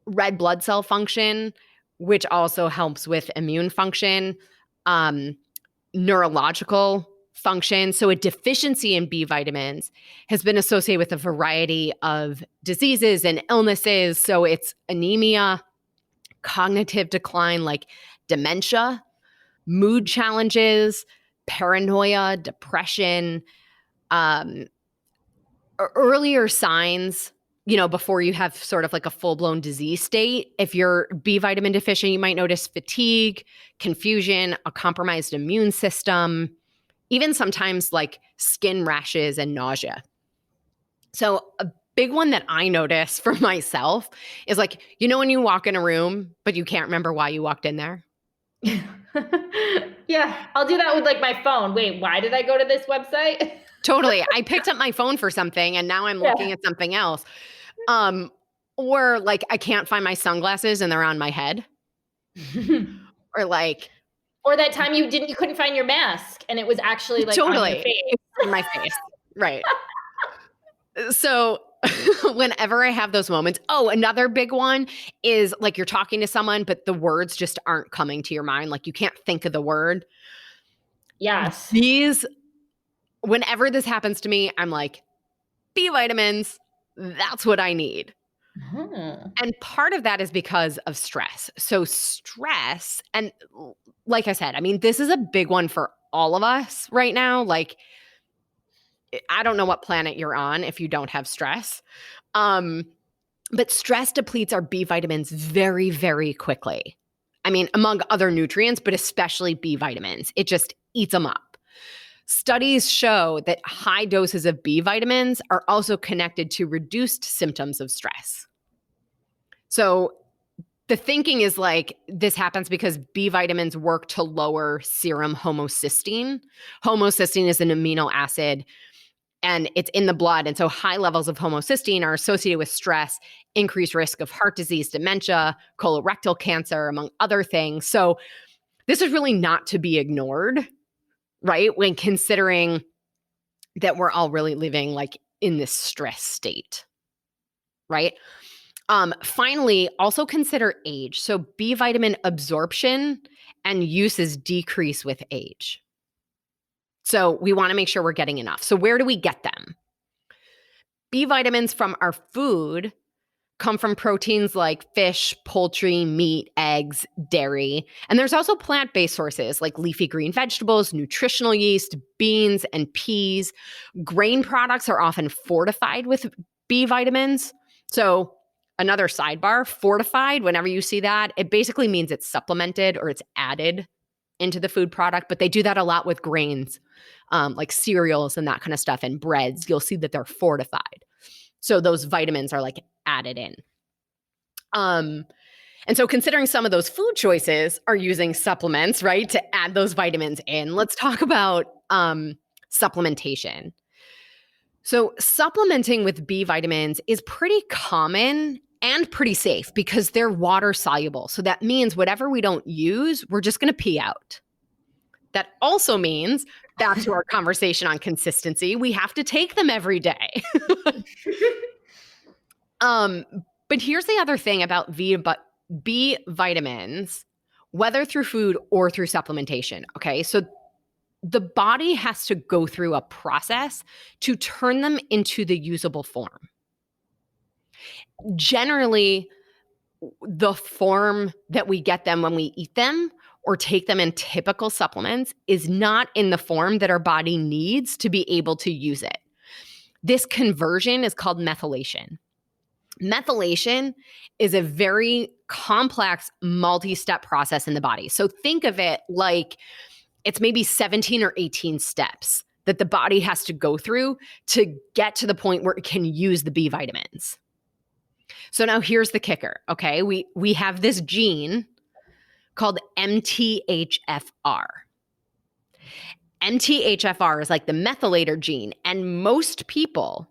red blood cell function, which also helps with immune function, neurological function. So a deficiency in B vitamins has been associated with a variety of diseases and illnesses. So it's anemia, cognitive decline like dementia, mood challenges, paranoia, depression, earlier signs, before you have sort of like a full-blown disease state. If you're B vitamin deficient, you might notice fatigue, confusion, a compromised immune system, even sometimes like skin rashes and nausea. So a big one that I notice for myself is like, when you walk in a room, but you can't remember why you walked in there? Yeah, I'll do that with like my phone. Wait, why did I go to this website? Totally. I picked up my phone for something and now I'm looking at something else. Or like I can't find my sunglasses and they're on my head. Or that time you couldn't find your mask and it was actually like totally on your face. in my face. Right. So whenever I have those moments, another big one is like you're talking to someone, but the words just aren't coming to your mind. Like you can't think of the word. Yes. Whenever this happens to me, I'm like, B vitamins, that's what I need. And part of that is because of stress. So stress, and like I said, I mean, this is a big one for all of us right now. Like, I don't know what planet you're on if you don't have stress. But stress depletes our B vitamins very, very quickly. I mean, among other nutrients, but especially B vitamins. It just eats them up. Studies show that high doses of B vitamins are also connected to reduced symptoms of stress. So the thinking is like this happens because B vitamins work to lower serum homocysteine. Homocysteine is an amino acid and it's in the blood. And so high levels of homocysteine are associated with stress, increased risk of heart disease, dementia, colorectal cancer, among other things. So this is really not to be ignored, right? When considering that we're all really living like in this stress state, right? Finally, also consider age. So B vitamin absorption and uses decrease with age. So we want to make sure we're getting enough. So where do we get them? B vitamins from our food come from proteins like fish, poultry, meat, eggs, dairy. And there's also plant-based sources like leafy green vegetables, nutritional yeast, beans, and peas. Grain products are often fortified with B vitamins. So another sidebar, fortified, whenever you see that, it basically means it's supplemented or it's added into the food product, but they do that a lot with grains, like cereals and that kind of stuff, and breads. You'll see that they're fortified. So those vitamins are like added in. And so considering some of those food choices are using supplements, right, to add those vitamins in, let's talk about supplementation. So supplementing with B vitamins is pretty common and pretty safe because they're water soluble. So that means whatever we don't use, we're just going to pee out. That also means, back to our conversation on consistency, we have to take them every day. But here's the other thing about B vitamins, whether through food or through supplementation. Okay. So the body has to go through a process to turn them into the usable form. Generally, the form that we get them when we eat them or take them in typical supplements is not in the form that our body needs to be able to use it. This conversion is called methylation. Methylation is a very complex multi-step process in the body. So think of it like it's maybe 17 or 18 steps that the body has to go through to get to the point where it can use the B vitamins. So now here's the kicker, okay? We have this gene called MTHFR. MTHFR is like the methylator gene, and most people,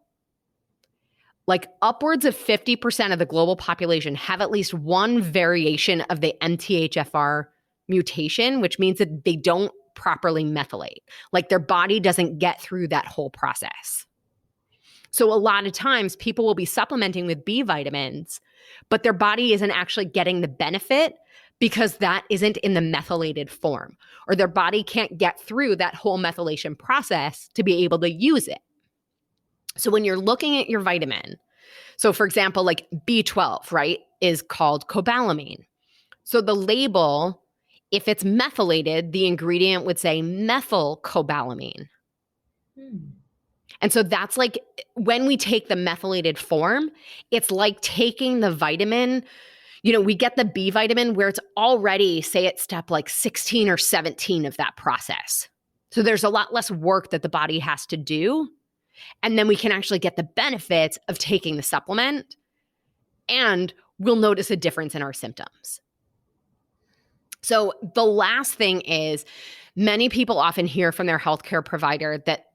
like upwards of 50% of the global population, have at least one variation of the MTHFR mutation, which means that they don't properly methylate. Like their body doesn't get through that whole process. So a lot of times people will be supplementing with B vitamins, but their body isn't actually getting the benefit because that isn't in the methylated form, or their body can't get through that whole methylation process to be able to use it. So when you're looking at your vitamin, so for example, like B12, right, is called cobalamin. So the label, if it's methylated, the ingredient would say methylcobalamin. And so that's like when we take the methylated form, it's like taking the vitamin, we get the B vitamin where it's already, say, at step like 16 or 17 of that process. So there's a lot less work that the body has to do. And then we can actually get the benefits of taking the supplement, and we'll notice a difference in our symptoms. So the last thing is, many people often hear from their healthcare provider that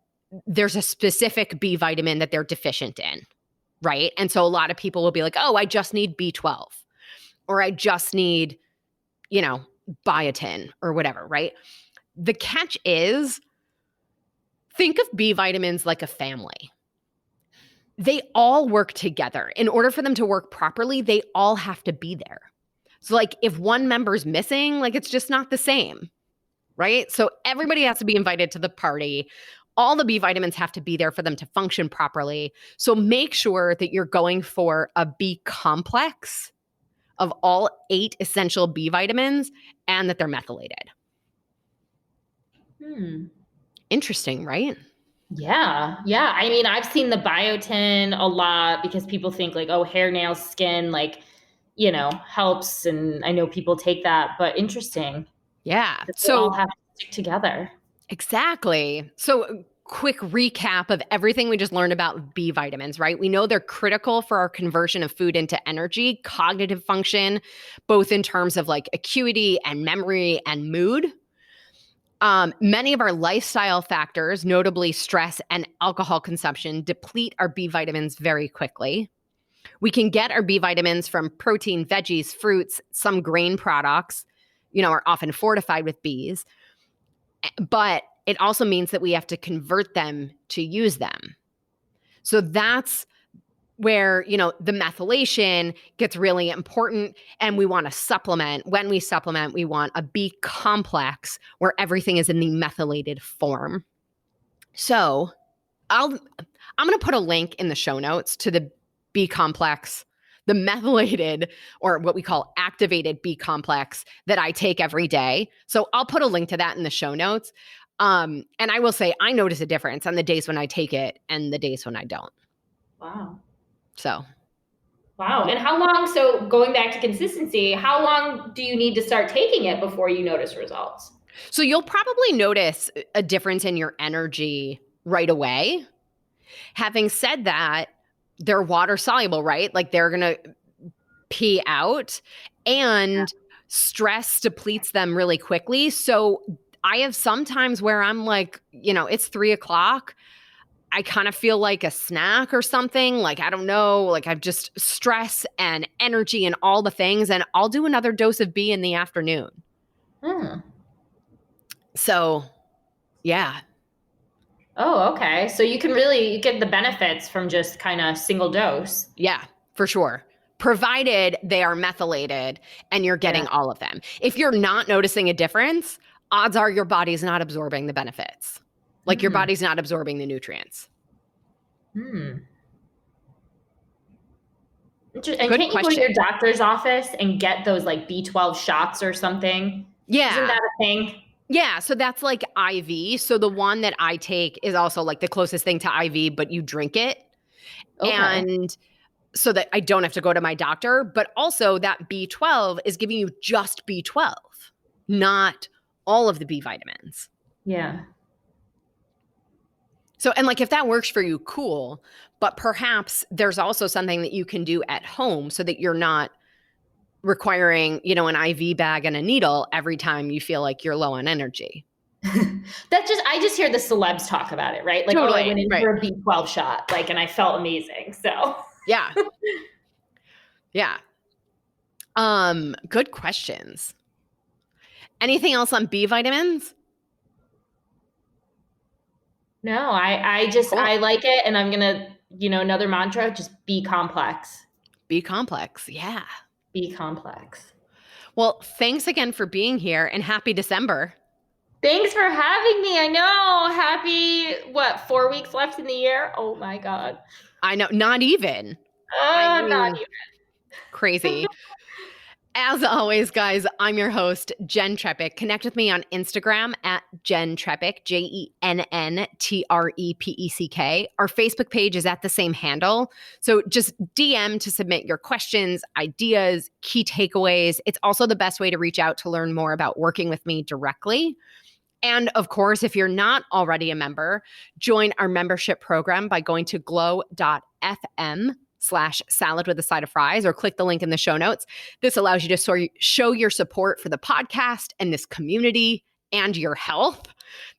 there's a specific B vitamin that they're deficient in, right? And so a lot of people will be like, oh, I just need B12, or I just need, biotin or whatever, right? The catch is, think of B vitamins like a family. They all work together. In order for them to work properly, they all have to be there. So like if one member's missing, like it's just not the same, right? So everybody has to be invited to the party. All the B vitamins have to be there for them to function properly. So make sure that you're going for a B complex of all 8 essential B vitamins and that they're methylated. Interesting, right? Yeah. I mean, I've seen the biotin a lot because people think like, oh, hair, nails, skin, like, helps. And I know people take that, but interesting. Yeah. So all have to stick together. Exactly. So quick recap of everything we just learned about B vitamins, right? We know they're critical for our conversion of food into energy, cognitive function, both in terms of like acuity and memory and mood. Many of our lifestyle factors, notably stress and alcohol consumption, deplete our B vitamins very quickly. We can get our B vitamins from protein, veggies, fruits, some grain products, are often fortified with Bs. But it also means that we have to convert them to use them. So that's where, the methylation gets really important, and we want to supplement. When we supplement, we want a B complex where everything is in the methylated form. So I'm going to put a link in the show notes to the B complex, the methylated, or what we call activated B complex that I take every day. So I'll put a link to that in the show notes. And I will say, I notice a difference on the days when I take it and the days when I don't. Wow. So. Wow. And how long, so going back to consistency, how long do you need to start taking it before you notice results? So you'll probably notice a difference in your energy right away. Having said that, they're water soluble, right? Like they're going to pee out, and stress depletes them really quickly. So I have some times where I'm like, it's 3:00. I kind of feel like a snack or something. Like, I don't know, like I've just stress and energy and all the things. And I'll do another dose of B in the afternoon. So, yeah. Oh, okay. So you can really get the benefits from just kind of single dose. Yeah, for sure. Provided they are methylated and you're getting all of them. If you're not noticing a difference, odds are your body's not absorbing the benefits. Like your body's not absorbing the nutrients. And Good can't you go to question. your doctor's office and get those like B12 shots or something? Yeah. Isn't that a thing? Yeah. So that's like IV. So the one that I take is also like the closest thing to IV, but you drink it. Okay. And so that I don't have to go to my doctor. But also that B12 is giving you just B12, not all of the B vitamins. Yeah. So, and like if that works for you, cool. But perhaps there's also something that you can do at home so that you're not requiring, an IV bag and a needle every time you feel like you're low on energy. I just hear the celebs talk about it, right? Like, Totally, I went in for a B12 shot, like, and I felt amazing. So yeah. Yeah. Good questions. Anything else on B vitamins? No, I just, Cool. I like it. And I'm going to, another mantra, just be complex. Be complex. Yeah. Be complex. Well, thanks again for being here and happy December. Thanks for having me. I know. Happy, 4 weeks left in the year? Oh my God. I know. Not even. Not even. Crazy. As always, guys, I'm your host, Jenn Trepeck. Connect with me on Instagram at Jenn Trepeck, JennTrepeck. Our Facebook page is at the same handle. So just DM to submit your questions, ideas, key takeaways. It's also the best way to reach out to learn more about working with me directly. And of course, if you're not already a member, join our membership program by going to glow.fm/salad with a side of fries, or click the link in the show notes. This allows you to show your support for the podcast and this community and your health.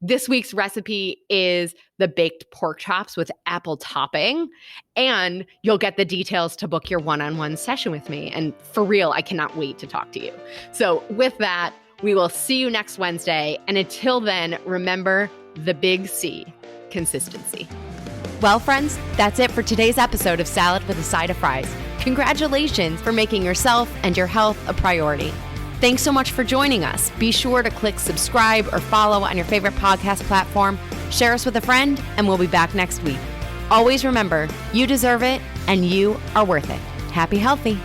This week's recipe is the baked pork chops with apple topping, and you'll get the details to book your one-on-one session with me. And for real, I cannot wait to talk to you. So with that, we will see you next Wednesday. And until then, remember the big C, consistency. Well, friends, that's it for today's episode of Salad with a Side of Fries. Congratulations for making yourself and your health a priority. Thanks so much for joining us. Be sure to click subscribe or follow on your favorite podcast platform. Share us with a friend, and we'll be back next week. Always remember, you deserve it and you are worth it. Happy healthy.